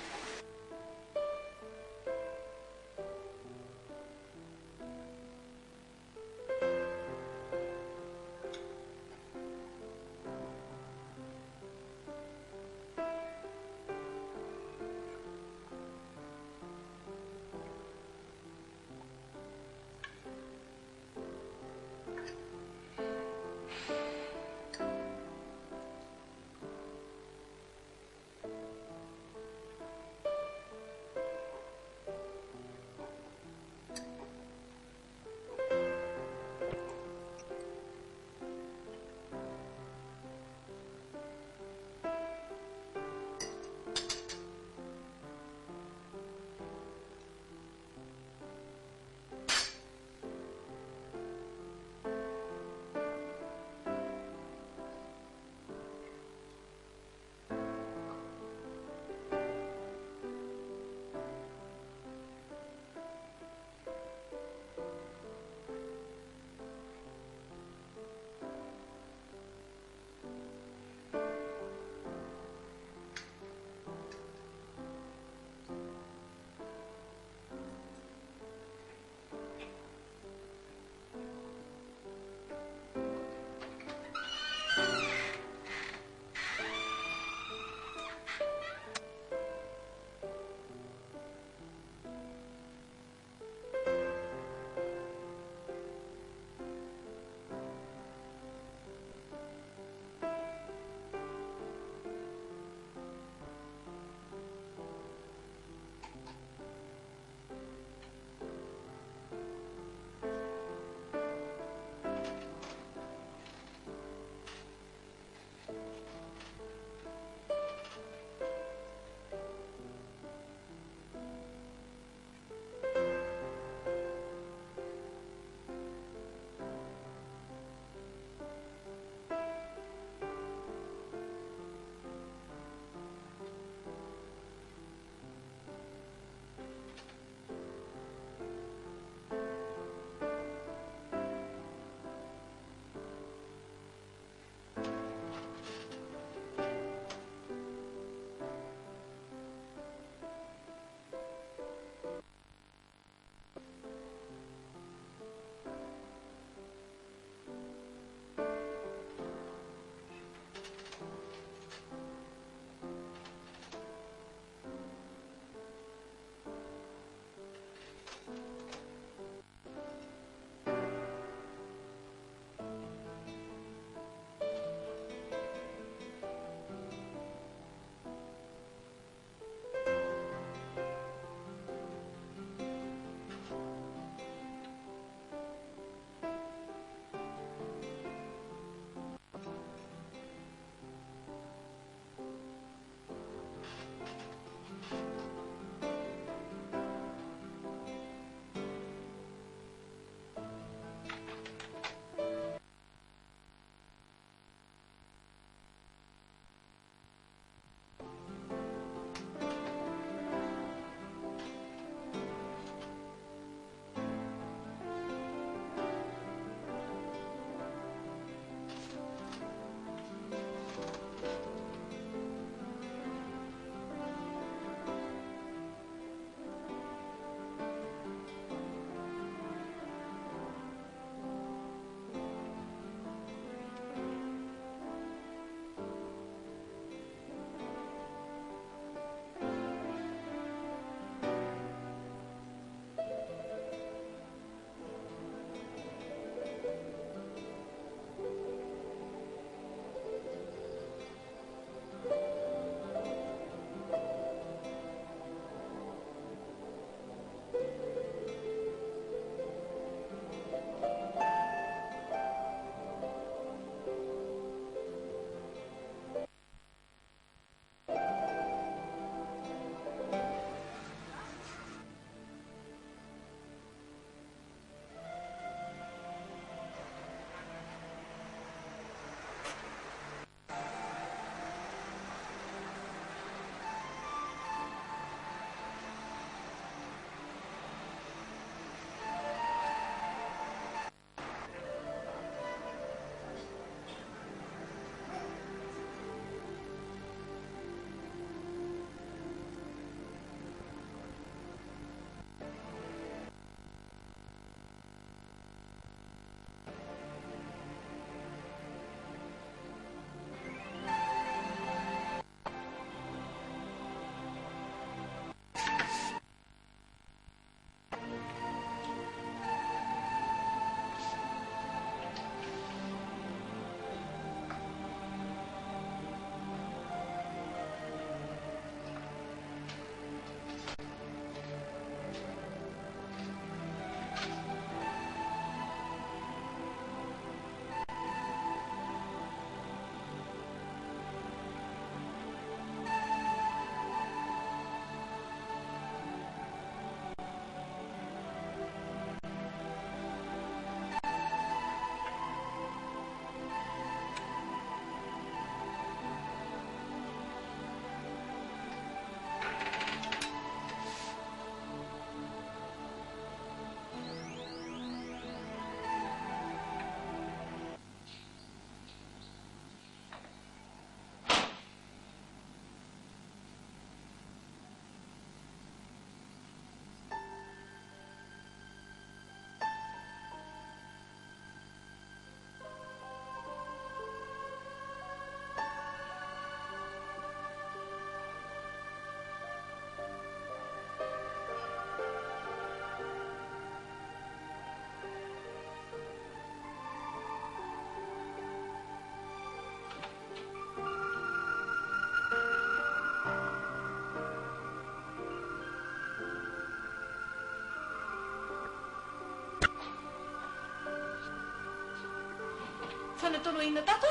[SPEAKER 5] Fa nataonao inona tato?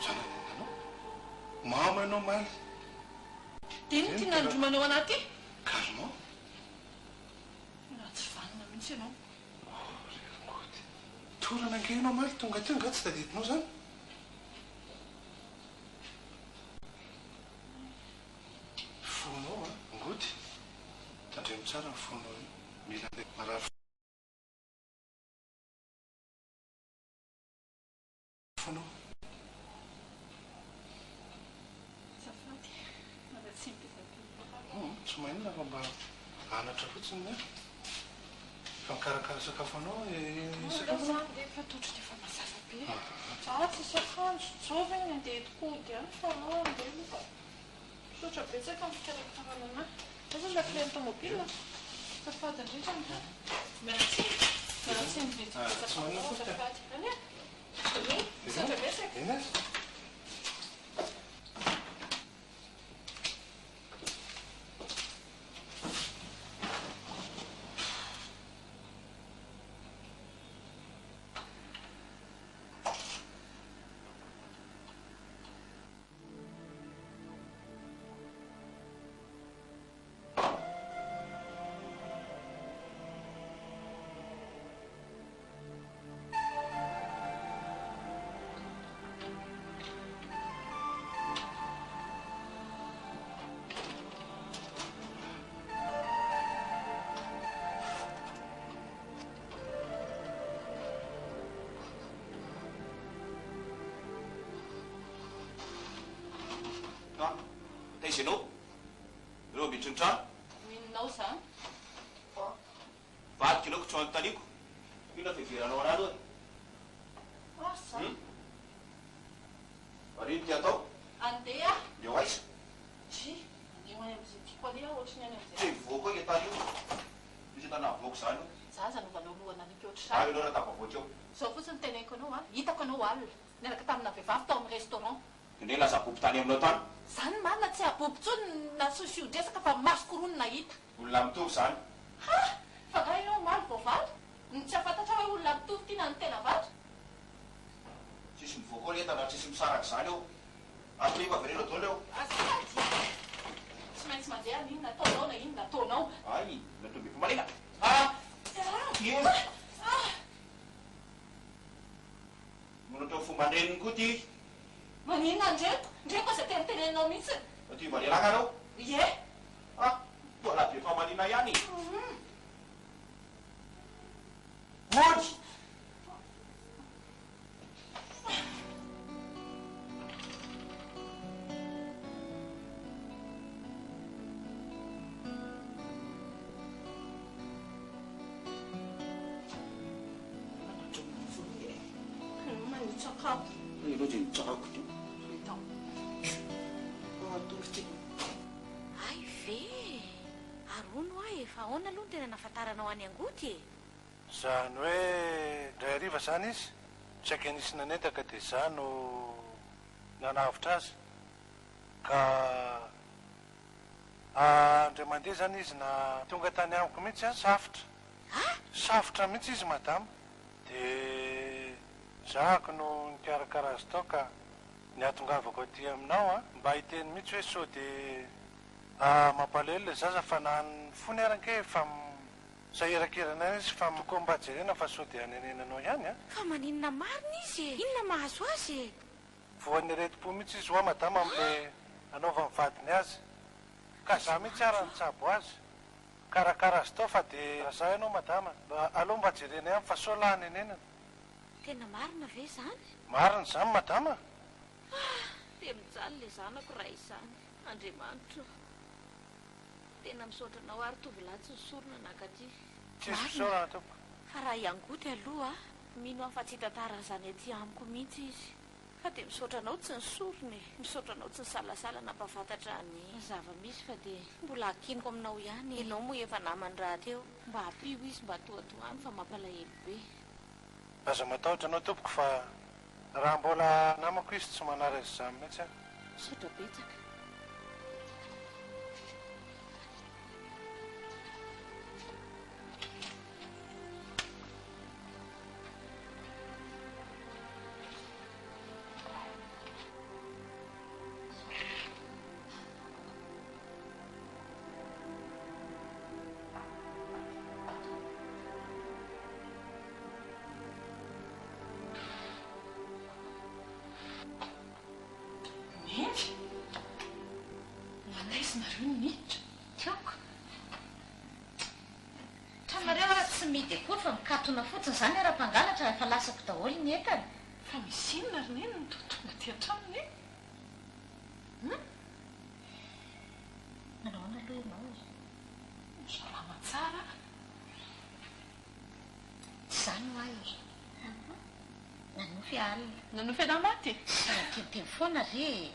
[SPEAKER 8] Zananao mama ianao maly
[SPEAKER 5] Dia ino tiana andromanao anaty?
[SPEAKER 8] Calmant.
[SPEAKER 5] Raha tsy vanina mihitsy ianao.
[SPEAKER 8] Torana ange ianao maly tonga teo nga tsy tadidinao zany. Fonao a ngody tandremo tsara ny fonao io mila le marary fonao.
[SPEAKER 5] Azafady, mara tsy mipetapetaka.
[SPEAKER 8] Tsy maninona fa mba anatra fotsiny ne fa mikarakara sakafo anao sakafo
[SPEAKER 5] Zany dia efa totro dia efa mazava be. Za tsy isy akanjo jovy iny andeha tokody any fa andeha moa fa misaotra betsaka amin'ny fikarakarana anahy. Aza la clé automobile. Azafady indrindra ny tany. Merci. Merci mivety azafady. Any a? Misaotra betsaka.
[SPEAKER 8] ina
[SPEAKER 4] Taisinao ireo miditra ny trano
[SPEAKER 5] Mininao zany?
[SPEAKER 4] vadika ianao ko tsy anontaniako ina fiveranao anahy aloha
[SPEAKER 5] Asa?
[SPEAKER 4] marino ty atao
[SPEAKER 5] Andeha?
[SPEAKER 4] eo aiza
[SPEAKER 5] Tsy. Andeha ho any amin'izay tiako aleha ohatrany any
[SPEAKER 4] tsy
[SPEAKER 5] amin'izay.
[SPEAKER 4] mivoaka io tany io misy tana voako zany io
[SPEAKER 5] Za zanovanao lohana anake
[SPEAKER 4] ay
[SPEAKER 5] ohatr'izany.
[SPEAKER 4] anao raha tapavoaka eo
[SPEAKER 5] Zao fotsiny teneniko anao a, hitako anao alina. Niaraka tamina vehivavy tao amin'ny restaurant.
[SPEAKER 4] indray laza boby tany aminao tany
[SPEAKER 5] Zany marina tsy aboby tsony na sosiodresaka fa masokorono nahita.
[SPEAKER 4] olona mitovy zany
[SPEAKER 5] Ha! Fa raha ianao maly vao valy? Ny tsy afantatra hoe olona mitovy tina ny tena vatra?
[SPEAKER 4] tsisy mivoaka ao lentana tsisy misaraka zany eo atoriva averena dolo eo
[SPEAKER 5] Azafady. Tsy maintsy mandeha n'inona ataonao na inona ataonao.
[SPEAKER 4] ay natomby fa malena
[SPEAKER 5] Ah! Ah!
[SPEAKER 4] manao tao fomba andreniny koa ty
[SPEAKER 5] Maninona ndreko? Ndreko izay tenitenenao mihitsy.
[SPEAKER 4] ty valelaka anao
[SPEAKER 5] Ie?
[SPEAKER 4] toala be fa manina ihany
[SPEAKER 5] Mhm.
[SPEAKER 4] mody
[SPEAKER 5] Manitsakao.
[SPEAKER 4] ilo je mitsarako ty
[SPEAKER 5] Vitao.
[SPEAKER 4] atory
[SPEAKER 6] Ay ve arono ahy efa ahoana aloha ny tena nafantaranao any Angoty e.
[SPEAKER 8] zany hoe ndray hariva zany izy tsy aika nisy nanetaka dia za no nanavitra azy ka andray mandeha zany izy na tonga tany amiko mihitsy a safotra safotra mihitsy izy madama dia zahako no nikarakara azy tao ka niatongavako aty aminao a mba hiteny mihitsy hoe sao dia mampalahelo le zaza fa nany fony aranke fa saherakirana izy fa toko mba jerena fa sao dia hanenenanao ihany a
[SPEAKER 6] Fa maninona marina izy e? Inona mahazo azy e?
[SPEAKER 8] voan'ny retim-po mihitsy izy hoa madama amin'le anaova mivadiny azy ka za mihitsy ara nitsabo azy karakara azy tao fa dia raha za ianao madama aloha mba jerena ihany fa sao lahy nenenana
[SPEAKER 6] Tena marina ve zany?
[SPEAKER 8] marina zany madama
[SPEAKER 6] Dia mijaly le zanako raha izany. Andriamanitra. Tena misaotra anao ary tovolahy tsy nisorona nakaty.
[SPEAKER 8] tsisy fisaorana tompo
[SPEAKER 6] Fa raha Iangoty aloha mino aho fa tsy tantara zany aty amiko mihitsy izy. Fa dia misaotra anao tsy nisorona e. Misaotra anao tsy nisalasala nampafantatra ny zava-misy fa dia mbola hakiniko aminao ihany. Ianao moa efa namany raha teo. Mba hampio izy mba toatoany fa mampalahelo be.
[SPEAKER 8] aza matahotra anao tompoko fa raha mbola namako izy tsy manara izy zany mihitsy a
[SPEAKER 6] Misaotra betsaka.
[SPEAKER 5] Nareo niditra.
[SPEAKER 6] Tiako. Tranareo raha tsy midy akory fa mikatona fotsiny izany ara-pangalatra efa lasako daholo ny entana.
[SPEAKER 5] Fa misy inona ry neny no tonga ty an-tranony e?
[SPEAKER 6] Manao aloha ianao.
[SPEAKER 5] Salama tsara.
[SPEAKER 6] Tsy izany ho ahy. Nanofy alina.
[SPEAKER 5] Nanofy anao maty?
[SPEAKER 6] Tenteny foana re.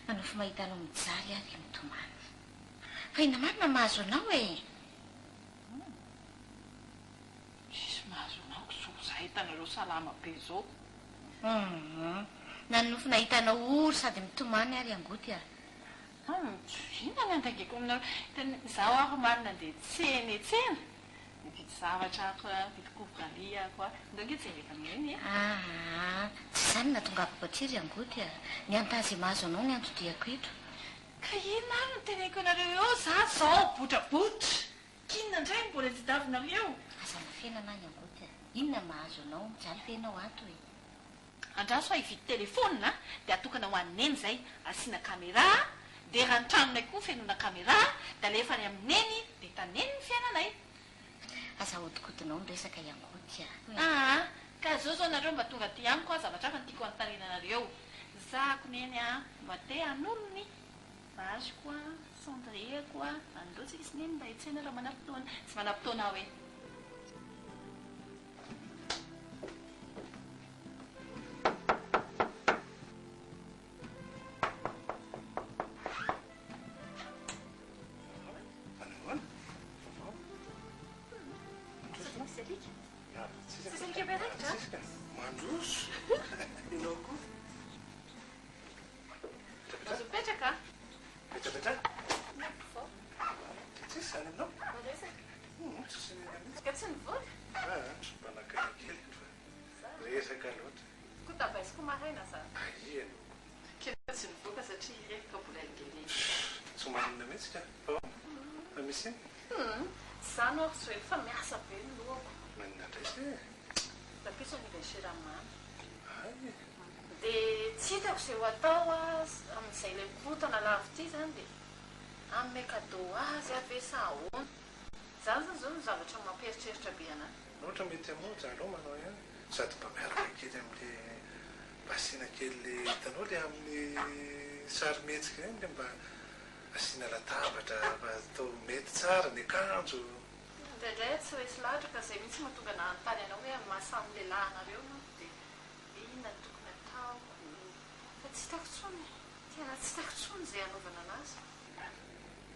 [SPEAKER 6] Nanofy mahita anao mijaly ary mitomany. Fa ina marina mahazo anao e.
[SPEAKER 5] Sisy mahazo anao so za hitanareo salama be zao.
[SPEAKER 6] Nanofy nahita anao ory sady mitomany ary angoty a.
[SPEAKER 5] Inona ny antangeko aminareo? Zaho aho marina dia tsena. Mividy zavatra ako, vidiko valia ako a. Ndonge tsy rehefa mineny e.
[SPEAKER 6] Tsy izany natongako aty ry angoty a. Ny antazy mahazo anao ny antodiako eto.
[SPEAKER 5] Ka inona ary no teneko anareo eo? Za zao botrabotra. Kinona indray mbola tsy davinareo?
[SPEAKER 6] Aza mafenana ny angoty a. Inona mahazo anao mijaly fenao ato e.
[SPEAKER 5] Andraso aho hividy telefônina dia atokana ho aneny izay asiana kamera. Dia raha ny tranonay koa fenona kamera dia alefa any amineny dia taneny ny fiainanay.
[SPEAKER 6] Aza hodikotinao nyresaka iangoty a.
[SPEAKER 5] Ka zao nareo mba tonga ty amiko a zavatra hafa ny tiako anontaniana anareo. Zako neny a mba te hanolony. Vazoko a, Sandriako a, androtsika sy neny mba hitsena raha manam-potoana. Tsy manam-potoana aho e.
[SPEAKER 8] Mandroso. Inao koa.
[SPEAKER 5] Azo petraka?
[SPEAKER 8] Petrapetra? Tsisy izany aminao? Tsisy mihitsy.
[SPEAKER 5] Ka tsy nivory?
[SPEAKER 8] Tsy mpanakana kely fa resaka loatra.
[SPEAKER 5] Ko tabaisiko maraina za.
[SPEAKER 8] Iano.
[SPEAKER 5] Kena tsy nivoaka satria ireko ka mbola ngely.
[SPEAKER 8] Tsy manina mihitsy ka. Fa misy iny?
[SPEAKER 5] Zano aho tsy hoe fa miasa be ny lohako.
[SPEAKER 8] Manina indray se.
[SPEAKER 5] Tapiso aniva siramamy.
[SPEAKER 2] Dia tsy hitako izay ho atao amin'izay ilay kotana lavo ity izany dia amin'ny cadeau azy ave sa ahoana. Izany zao ny zavatra mampieritreritra be anahy.
[SPEAKER 8] Ohatra mety amoja aloha manao ihany. Sady mba miaraka kely amin'ilay basina kely ilay hitanao ilay amin'ny sarimihetsika iny ilay mba asiana latabatra mba atao mety tsara ny akanjo.
[SPEAKER 2] Indraindray tsy hoe sy lahatra ka izay mihitsy mahatonga nanontany anao hoe mahasamy lehilahy anareo no dia inona ny tokony ataoko. Fa tsy hitako intsony. Tena tsy hitako intsony izay hanaovana anazy.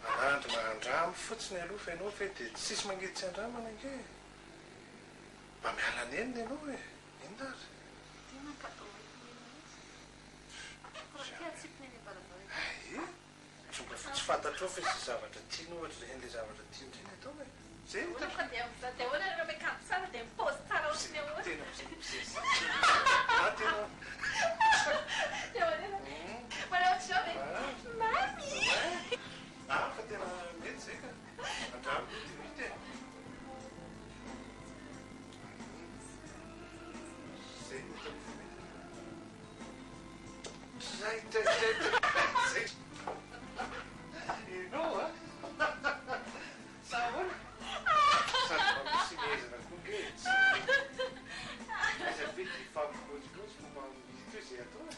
[SPEAKER 8] Mahandro mahandramo fotsiny aloha fa ianao fe dia tsisy mangiditsy andramana ange. Mba miala neny ianao e. Inona ary?
[SPEAKER 2] Tena cadeau mety mihitsy. Raha tia atsipiny eny am-baravarana.
[SPEAKER 8] Ai, tsy fantatro fa isy zavatra tiany ohatra ilay zavatra tiany indrindra atao e. Zay
[SPEAKER 2] Oona fa dia ahoana ireo mekanto tsara dia mipaozy tsara ohatrany ahoana.
[SPEAKER 8] tena misesy. Tena.
[SPEAKER 2] Manao ohatr'izao dia mamy.
[SPEAKER 8] Fa tena mety zay ka. Andramo mety e. Zay no hitako mety. Zay. Ianao a? Sa ahoana? Sady mampisy mezana koa nge. Aza vety hifampilojilojy momba amin'izy ito izay atao e.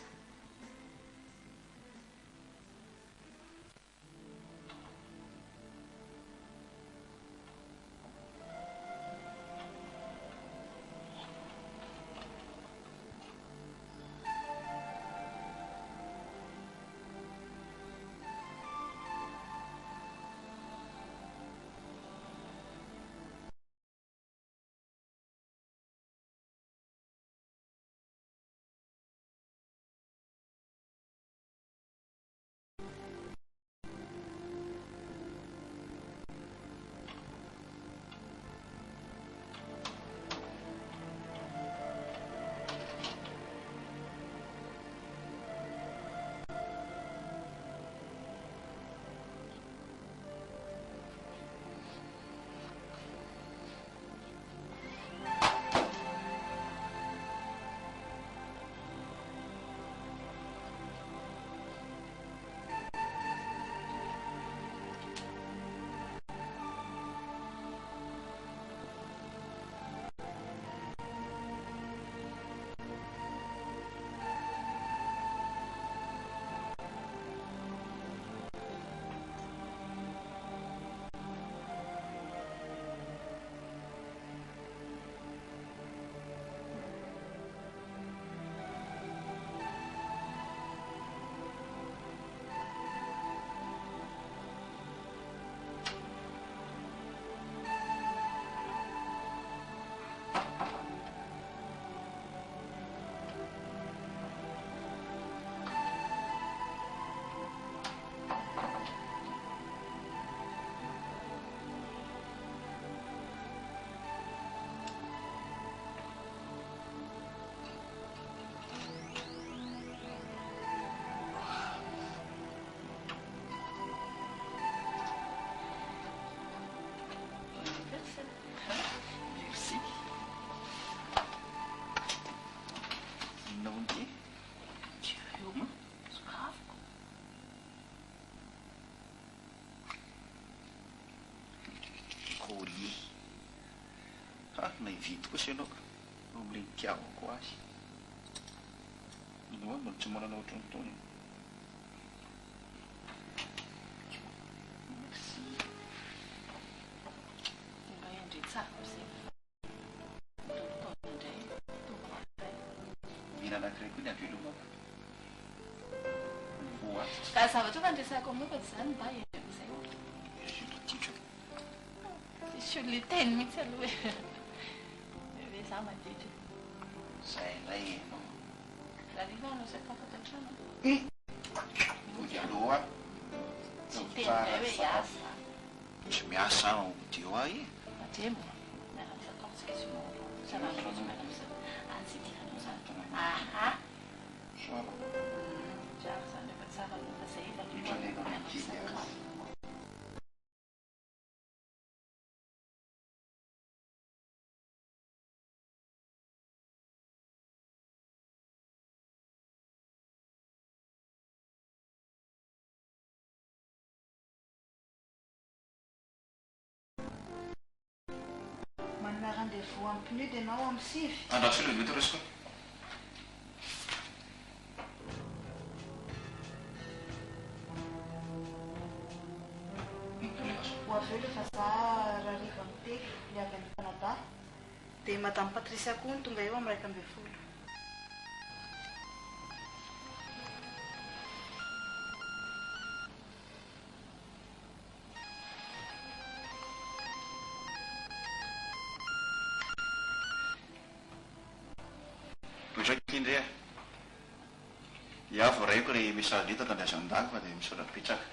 [SPEAKER 4] nahoana ty
[SPEAKER 5] sakafoko
[SPEAKER 4] colie na ividy kosa ianao no am'le nitiavako azy inoa mbola tsy manana ohatranytony
[SPEAKER 5] mba endre tsara am'zay indray
[SPEAKER 4] mihina anankiray koa ny avelomako voa
[SPEAKER 5] ka zavatra fa andresako aminao fa zany mba endry am'zay
[SPEAKER 4] tiaka
[SPEAKER 5] sisy le teny mihitsy aloha hoe za maditra
[SPEAKER 4] zay indray enao
[SPEAKER 5] raha riva anao sakafo atantrano
[SPEAKER 4] ody aloha
[SPEAKER 5] tsy tenyray hoe asa
[SPEAKER 4] tsy miasa dio ahy
[SPEAKER 5] ademo miarany sakafo tsy saranotsy miaram'zay tsy tianao zany aha tsara zany rehefa tsara fa zay efa sakafo
[SPEAKER 6] manana rendez-vous ampinody ianao amin'ny sivy
[SPEAKER 4] andraso le mety resiko
[SPEAKER 6] ho aveo lefa za rahariva miteko le avy any Canada dia madame Patricia koa ny tonga eo amin'ny 1
[SPEAKER 4] Podraky indray ia voaraiko ray message hita tandrasandago fa dia misoratrapitsaka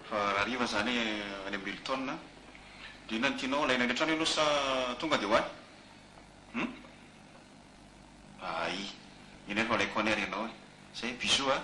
[SPEAKER 4] fa raha riva zany any amin'ny Hilton dina ny tianao laina ndratrano ianao sa tonga dia hoany ay iny efa laiko any ary ianao zay bisou a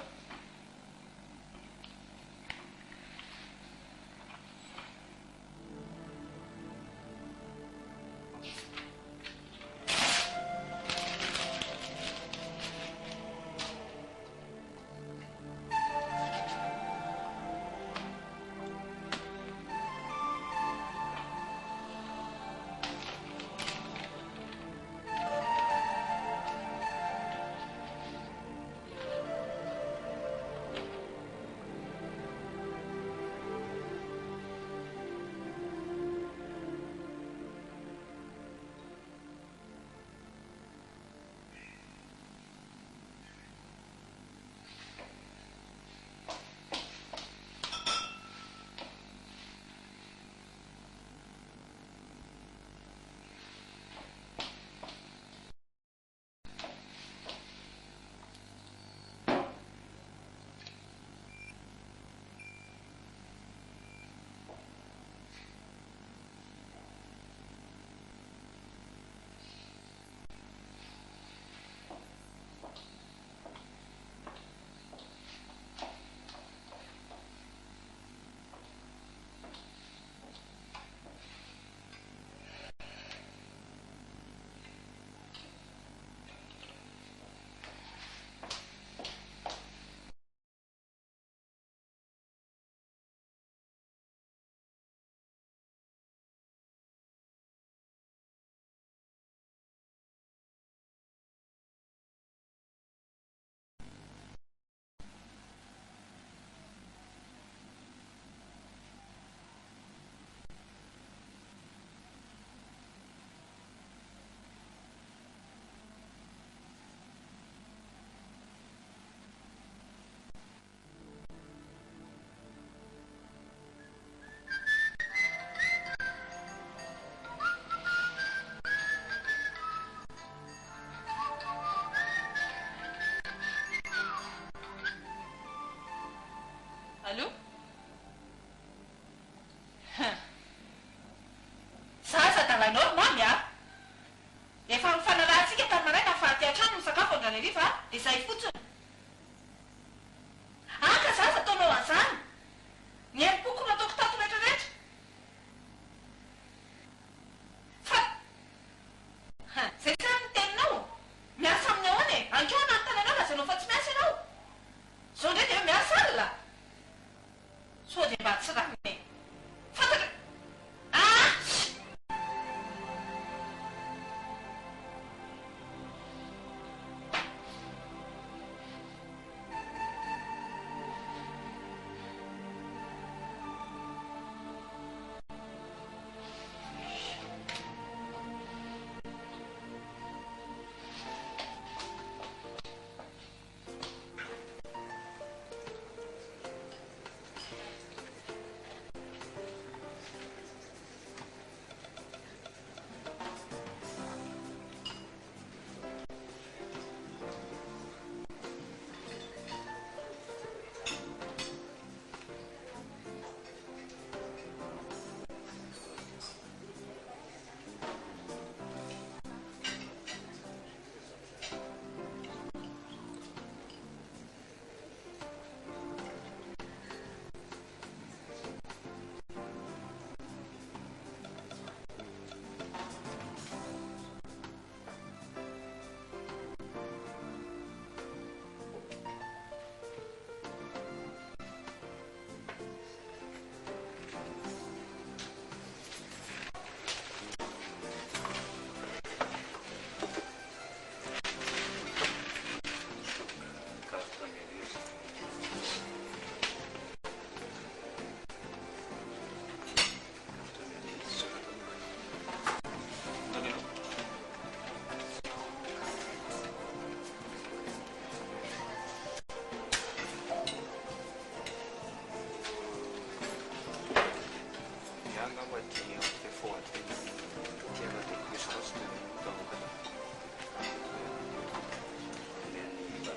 [SPEAKER 5] Allô? Sasa talanao mamy a. Efa mifanalatsika taminareo nafaty an-trano ny sakafo andrany ariva dia izay fotsiny. Aka sasa ataonao an'izany. Ny herim-poko nataoko tato rehetrarehetra. Fa zay sany ny teninao. Miasa amin'ny ahoana e? Ankeona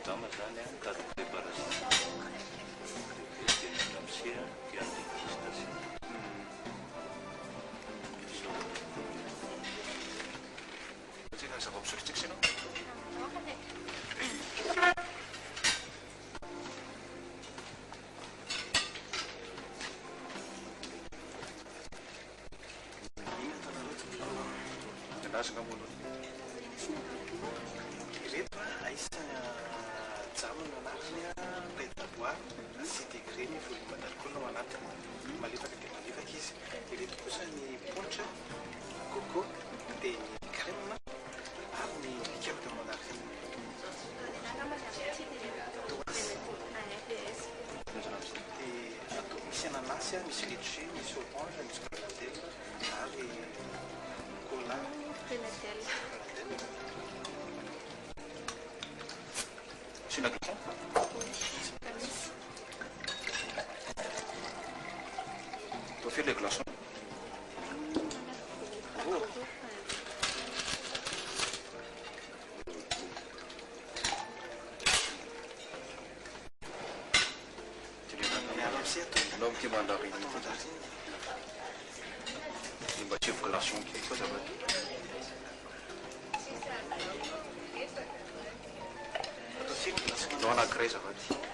[SPEAKER 8] madama zany a carte de préparation amsia que antéquistation
[SPEAKER 4] tsika zava-pisotro tsika sinao azy ngamono
[SPEAKER 8] ireto a aisana jamana anatiny a redaboary cité greny volume d'alcool ao anatiny malefaka dia malefaka izy ireto kosa ny pontra coco dia ny crème ary ny likerte manaraka dia atao misy ananasy a misy letchi misy orange misy grenadelle ary cola
[SPEAKER 4] sina glaçon to faire les glaçons anao mity mandary mba tsy glaçon kely koa zavady no anankiray zavady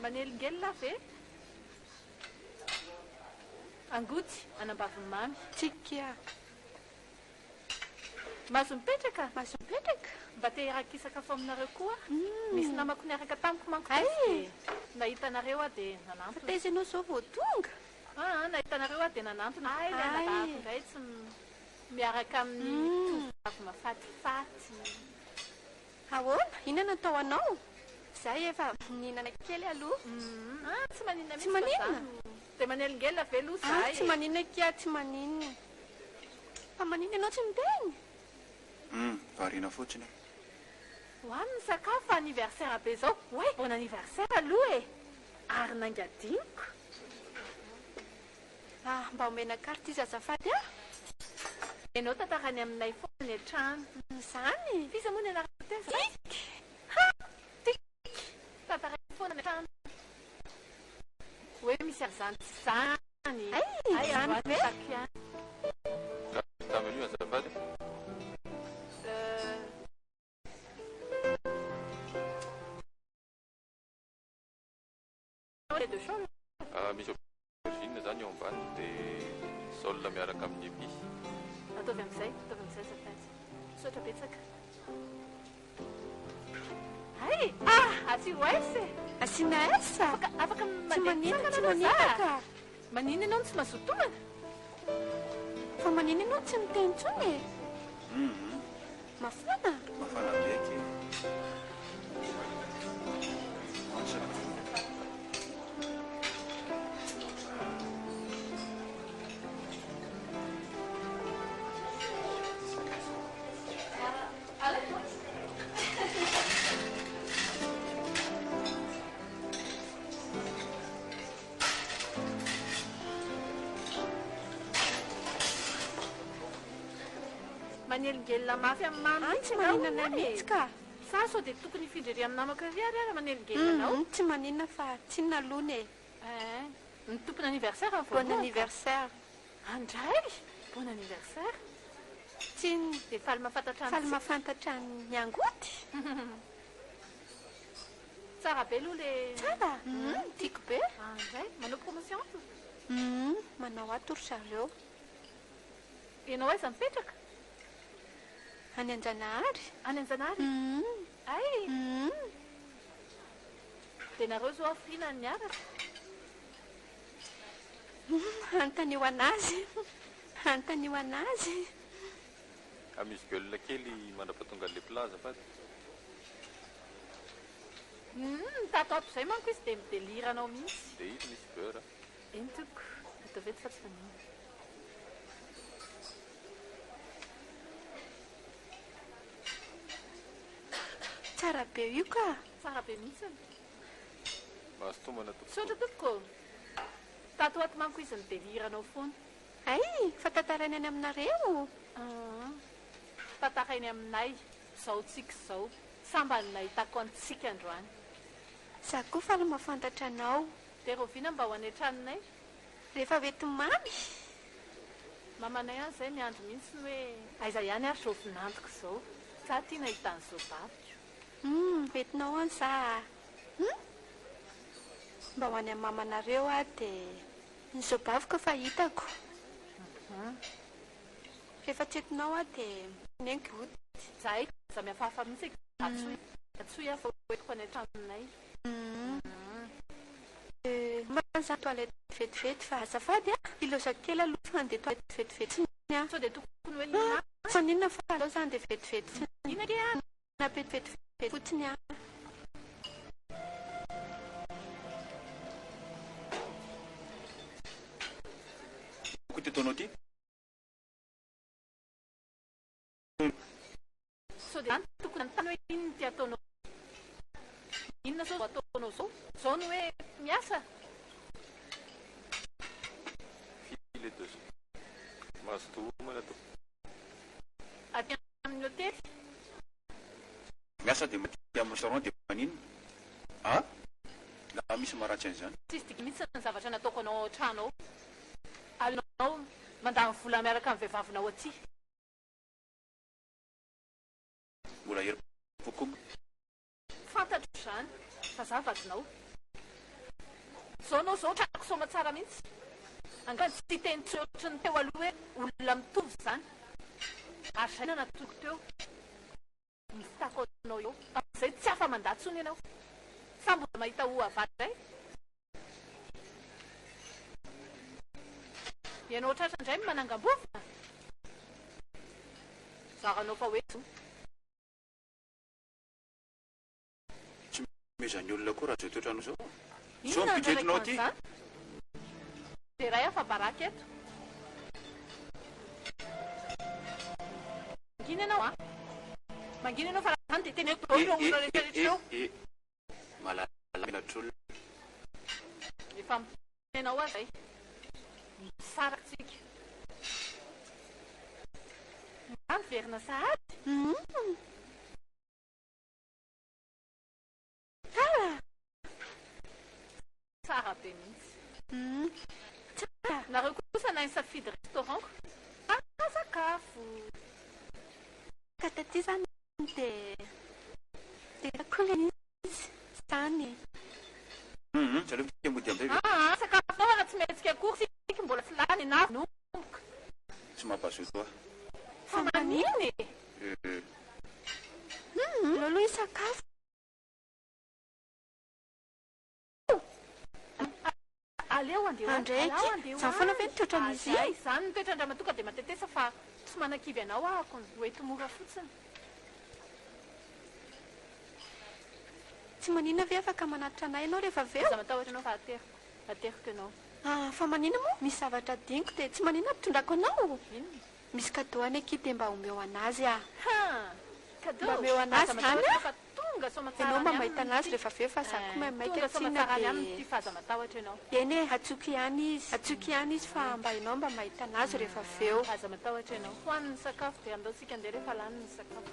[SPEAKER 5] Manelingely ve angotsy anambaviny mamy
[SPEAKER 2] tika
[SPEAKER 5] mazo mipetraka
[SPEAKER 2] maso mipetraka
[SPEAKER 5] mba te iaraka isakafo aminareo koa misy namako niaraka tamiko manko nahitanareo a dia nanantona
[SPEAKER 2] taizy ianao zao vao tonga
[SPEAKER 5] nahitanareo a dia nanantona lalaako indray tsy miaraka amin'ny tovavy mafatifaty
[SPEAKER 2] ahoana inona natao anao zahay efa ninana kely aloha
[SPEAKER 5] tsy maninona
[SPEAKER 2] tsy maninona
[SPEAKER 5] dia manelingely ve aloha zahay
[SPEAKER 2] tsy maninona kia tsy maninona fa maninona ianao tsy miteny
[SPEAKER 4] variana fotsiny
[SPEAKER 5] hoaniny sakafo anniversaire be zao oe bon anniversaire aloha ary nangadiniko
[SPEAKER 2] mba omena carte izy azafady
[SPEAKER 5] ianao tantarany aminay foana ny atrano
[SPEAKER 2] zany
[SPEAKER 5] fisa moa ny anaraka tantarainy foana ny atrano hoe misy an'izany tsy zany
[SPEAKER 2] zany ve
[SPEAKER 9] tamin'io azafady misy aubergine zany eo ambany dia saolina miaraka amin'ny épice
[SPEAKER 5] ataovy amin'izay zafady sotra betsaka asio ese
[SPEAKER 2] asina esa
[SPEAKER 5] afaka
[SPEAKER 2] tsy maninaka
[SPEAKER 5] manino ianao tsy mazotomana
[SPEAKER 2] fa manino ianao tsy miteny tsony mafana
[SPEAKER 4] beky
[SPEAKER 5] manelingelina mafy amin'ny mamy
[SPEAKER 2] tsy maninana mihitsy ka
[SPEAKER 5] sa sao dia tokony hifindrery amin'ny namako ariary ara manelingelina anao
[SPEAKER 2] tsy maninana fa tsy nalony
[SPEAKER 5] ny tompony anniversaire
[SPEAKER 2] bon anniversaire
[SPEAKER 5] andray bon anniversaire
[SPEAKER 2] tsy
[SPEAKER 5] dia faly
[SPEAKER 2] mahafantatra ny angoty
[SPEAKER 5] tsara be aloha le
[SPEAKER 2] tsara tiako be
[SPEAKER 5] andray manao promotion
[SPEAKER 2] manao atory zareo
[SPEAKER 5] ianao aiza mipetraka
[SPEAKER 2] any Anjanahary
[SPEAKER 5] dia nareo zao afrina ny miaraka
[SPEAKER 2] antanio anazy
[SPEAKER 9] misy gueule kely mandrapatonga an'le plat azafady
[SPEAKER 5] tatoato izay manko izy dia mideliranao mihitsy
[SPEAKER 9] dia izy misy beurre
[SPEAKER 5] eny toko atao veto fa tsy fanina
[SPEAKER 2] tsara be io ka
[SPEAKER 5] tsara be mihitsiny
[SPEAKER 9] mahasotomana
[SPEAKER 5] sotra tompoko tatoato manko izy mideliranao foana
[SPEAKER 2] fa tantarainy any aminareo
[SPEAKER 5] tantarainy aminay zao tsika zao samba nahitako antsika androany
[SPEAKER 2] za koa fa la mahafantatra anao
[SPEAKER 5] dia rovina mba ho any an-tranonay
[SPEAKER 2] rehefa vety mamy
[SPEAKER 5] mamanay any izay miandro mihitsy ny hoe aiza ihany ary zao vinantoko izao za tia nahitan'izao baviko
[SPEAKER 2] vetinao any za mba ho any amin'ny mamanareo dia ny zobaviko fa hitako rehefa tsy etinao dia nenko
[SPEAKER 5] za miafahafa mihitsy atsoy afa hoetiko any an-tranonay
[SPEAKER 2] za toilette vetivety fa azafady ilozako kely aloha fa andeha toilette vetivety
[SPEAKER 5] sao dia tokony hoe
[SPEAKER 2] faninona fa alao zany dia vetivety napetivetivety fotsiny
[SPEAKER 4] ko tetaonao ty
[SPEAKER 5] sao dia zany tokony anontany hoe inona ty ataonao inona sao ataonao zao no hoe miasa
[SPEAKER 9] file deux mahasotomana to
[SPEAKER 5] aty amin'ny hotely
[SPEAKER 4] miasa dia maty amin'ny restaurant dia manino na misy maharatsy an'izany
[SPEAKER 5] tsisy diky mihitsy ny zavatra nataoko anao trano ao alinao mandany vola miaraka amin'ny vehivavinao aty
[SPEAKER 4] mbola hery kokoa
[SPEAKER 5] fantatro izany fa za vadinao zao anao zao trako soma tsara mihitsy angany tsy teny tsotry ny teo aloha hoe olona mitovy zany ary zay na natoko teo mifitako anao eo am'izay tsy afa mandatsony ianao sa mbola mahita ho avadray ianao tratra indray manangam-bovona zaranao fa hoe
[SPEAKER 4] tsy mezany olona koa raha zao toetrano zao
[SPEAKER 5] inona
[SPEAKER 4] zao mipidretinao ty
[SPEAKER 5] zany dia ray afa baraka eto mangina ianao mangina ianao fa raha zany dia teneko olona rehetrarehetra eo
[SPEAKER 4] malalamenatr'olona
[SPEAKER 5] efa mitenao azay misaratsika miverina sahady tsara be mihitsy nareo kosa na nisafidy restaurantko sakafo
[SPEAKER 10] ka taty zany dia kolenizy zany
[SPEAKER 4] zareo mody am'zay
[SPEAKER 5] sakafonao ana tsy metsika akory siky mbola tsy lany na nomboka
[SPEAKER 4] tsy mampazoto toa
[SPEAKER 5] fa maniny
[SPEAKER 10] lolo isakafo
[SPEAKER 5] aleo
[SPEAKER 10] andraiky zany foana ve nitoetran'izy
[SPEAKER 5] zany nitoetrandra matoka dia matetesa fa tsy manakivy anao ahako hoety mora fotsiny
[SPEAKER 10] tsy manina ve afaka manatitra anay ianao rehefa aveo
[SPEAKER 5] za matahotra anao fa ateriko ianao
[SPEAKER 10] fa manina moa misy zavatra diniko dia tsy manina mpitondrako anao misy cadeau any ekipe mba homeo anazy mba omeo anazy zany ianao mba mahita anazy rehefa aveo fa za koa maimaika tsina eny e atsoky ihany izy fa mba ianao mba mahita anazy rehefa aveo
[SPEAKER 5] aza matahotra ianao hoaniny sakafo dia andao tsika andeha rehefa laniny sakafo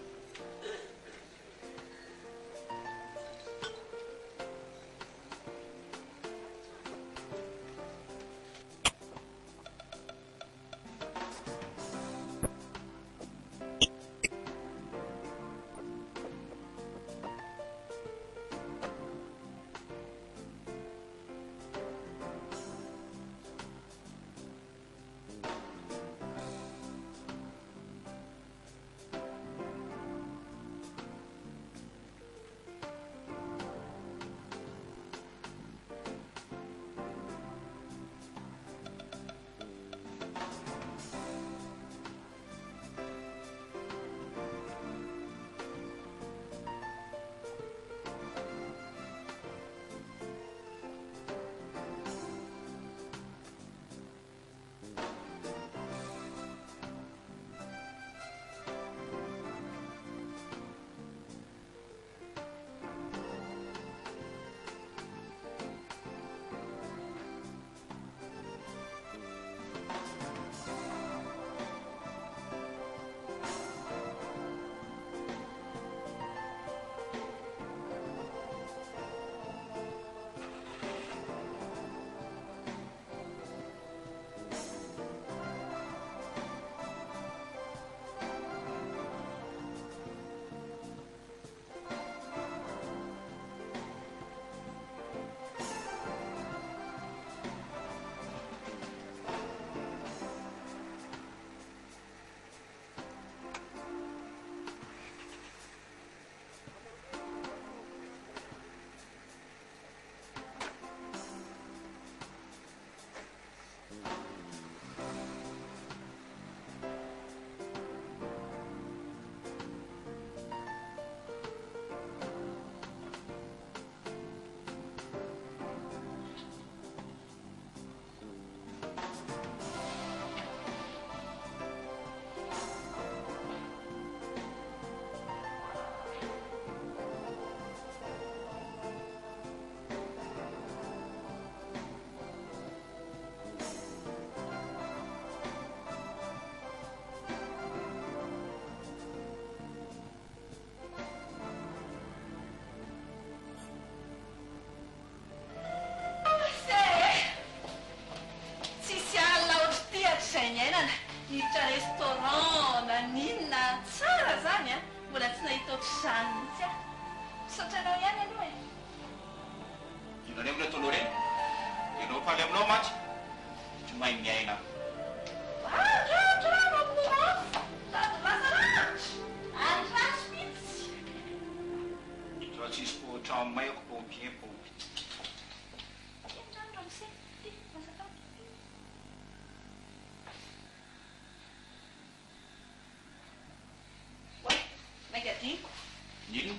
[SPEAKER 6] hiditra restaurant na ninona tsara zany a mbola tsy nahitaotry zany mihitsy a sotranao ihany aloha e
[SPEAKER 4] inona ny amina ataonao reny ianao faly aminao matsy tsy mahay miaina
[SPEAKER 6] andraso mihitsy
[SPEAKER 4] fa tsisy po trano maiko pompien pompi Nino?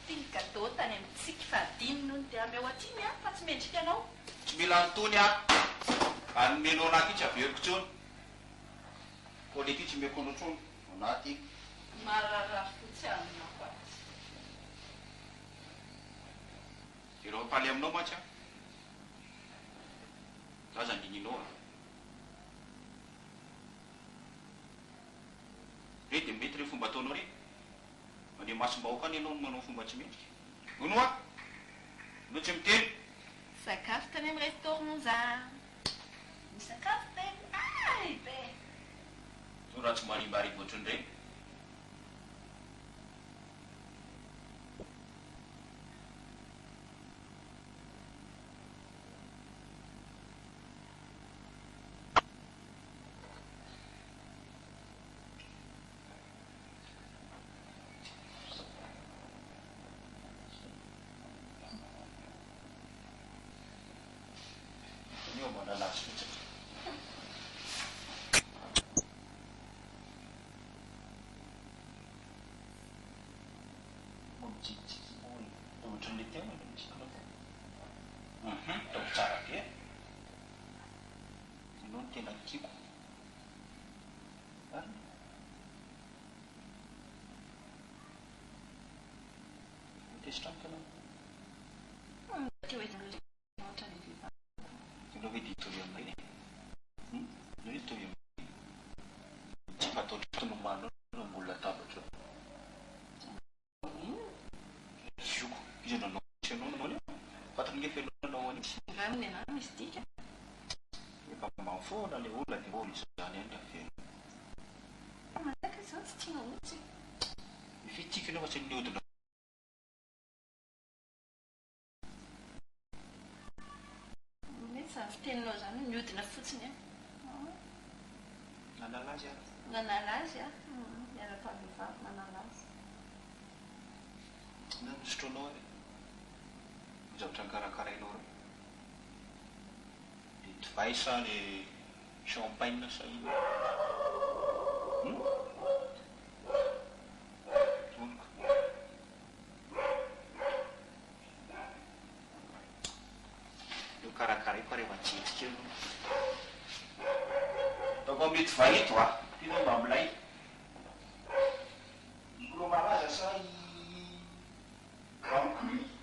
[SPEAKER 6] Tiny cadeau tany amintsika fa adiny noho dia ameo atiny a fa tsy mendrika anao.
[SPEAKER 4] Tsy mila antony a. Anomenao anaty ity tsy averiko tsony. Koa lety tsy meko anao tsony. Anaty.
[SPEAKER 6] Marara fotsy aminao fa.
[SPEAKER 4] Ireo paly aminao matsy a. Za zany dininao a. Dia mety re fomba ataonao re mandeha masom-bahoaka any ianao manao fomba tsy mendrika nono a no tsy miteny
[SPEAKER 5] sakafo tany amin'ny restaurant za misakafo teny ay be
[SPEAKER 4] so raha tsy manimbariky ohatran'ireny ohatran'le tena tao tsara be ianao ny tena tiako tesitra amiko ianao ianao hoe ditovy aminay ianao hoe ditovy aminay tsy fataotry tonomano no mbola tabatra ioko izy nanao ianao nanao le fatany nge fianao any
[SPEAKER 5] raminy ana misy dika
[SPEAKER 4] efa manfoana le olona dia olo izany any afena
[SPEAKER 5] malaka izany tsy tiana ohatsy
[SPEAKER 4] ifitiky ianao fa tsy niodina
[SPEAKER 5] mety za fiteninao zany miodina fotsiny
[SPEAKER 4] nanalazy a
[SPEAKER 5] nanalazy a miara-pavivavy manalazy
[SPEAKER 4] na misotranao ary zavatra nikarakarainao re de divay sa le champagne sa ino io karakaray fa rehefa tsetrika eo ataoko mety vahito a tianao mba milay ro malaza sa rancui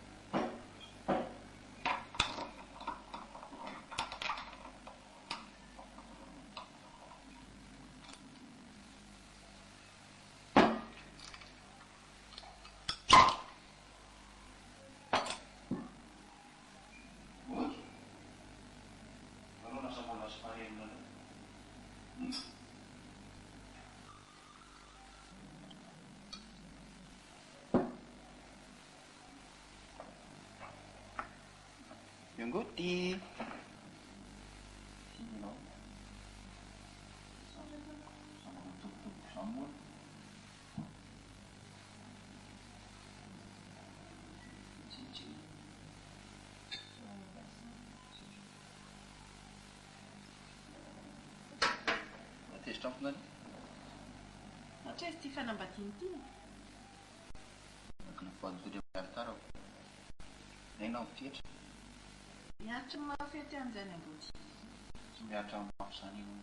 [SPEAKER 4] Yungguti. Sini no. Sama tutup sambut. Cici. Berarti stop kan?
[SPEAKER 5] Ohatry hoe tsy tia fanambadiana ity
[SPEAKER 4] Kenapa itu dia bertaruh? Nenao fietra.
[SPEAKER 5] miaritra ny mahafety an'izany ambody
[SPEAKER 4] Tsy miaritra amin'ny mafy zany io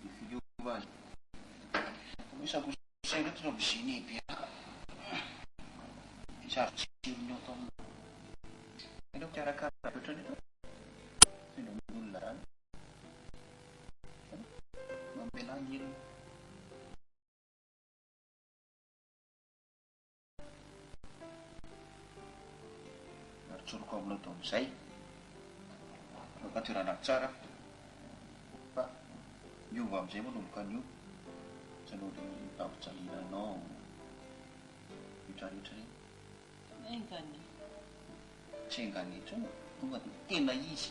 [SPEAKER 4] ny fiova azy isako saina tena biziny ebiaka sary tsirony ao taminao ianao mikarakara ohatrany eto tena olona rany mamela ny elona ary tsoroko aminao tao amin'izay toerana tsara fa miova amin'izay manomboka an'io tsy anao le tampitsahinanao rehetrarehetra reny
[SPEAKER 5] engany
[SPEAKER 4] tsy enganitra tonga dia tena izy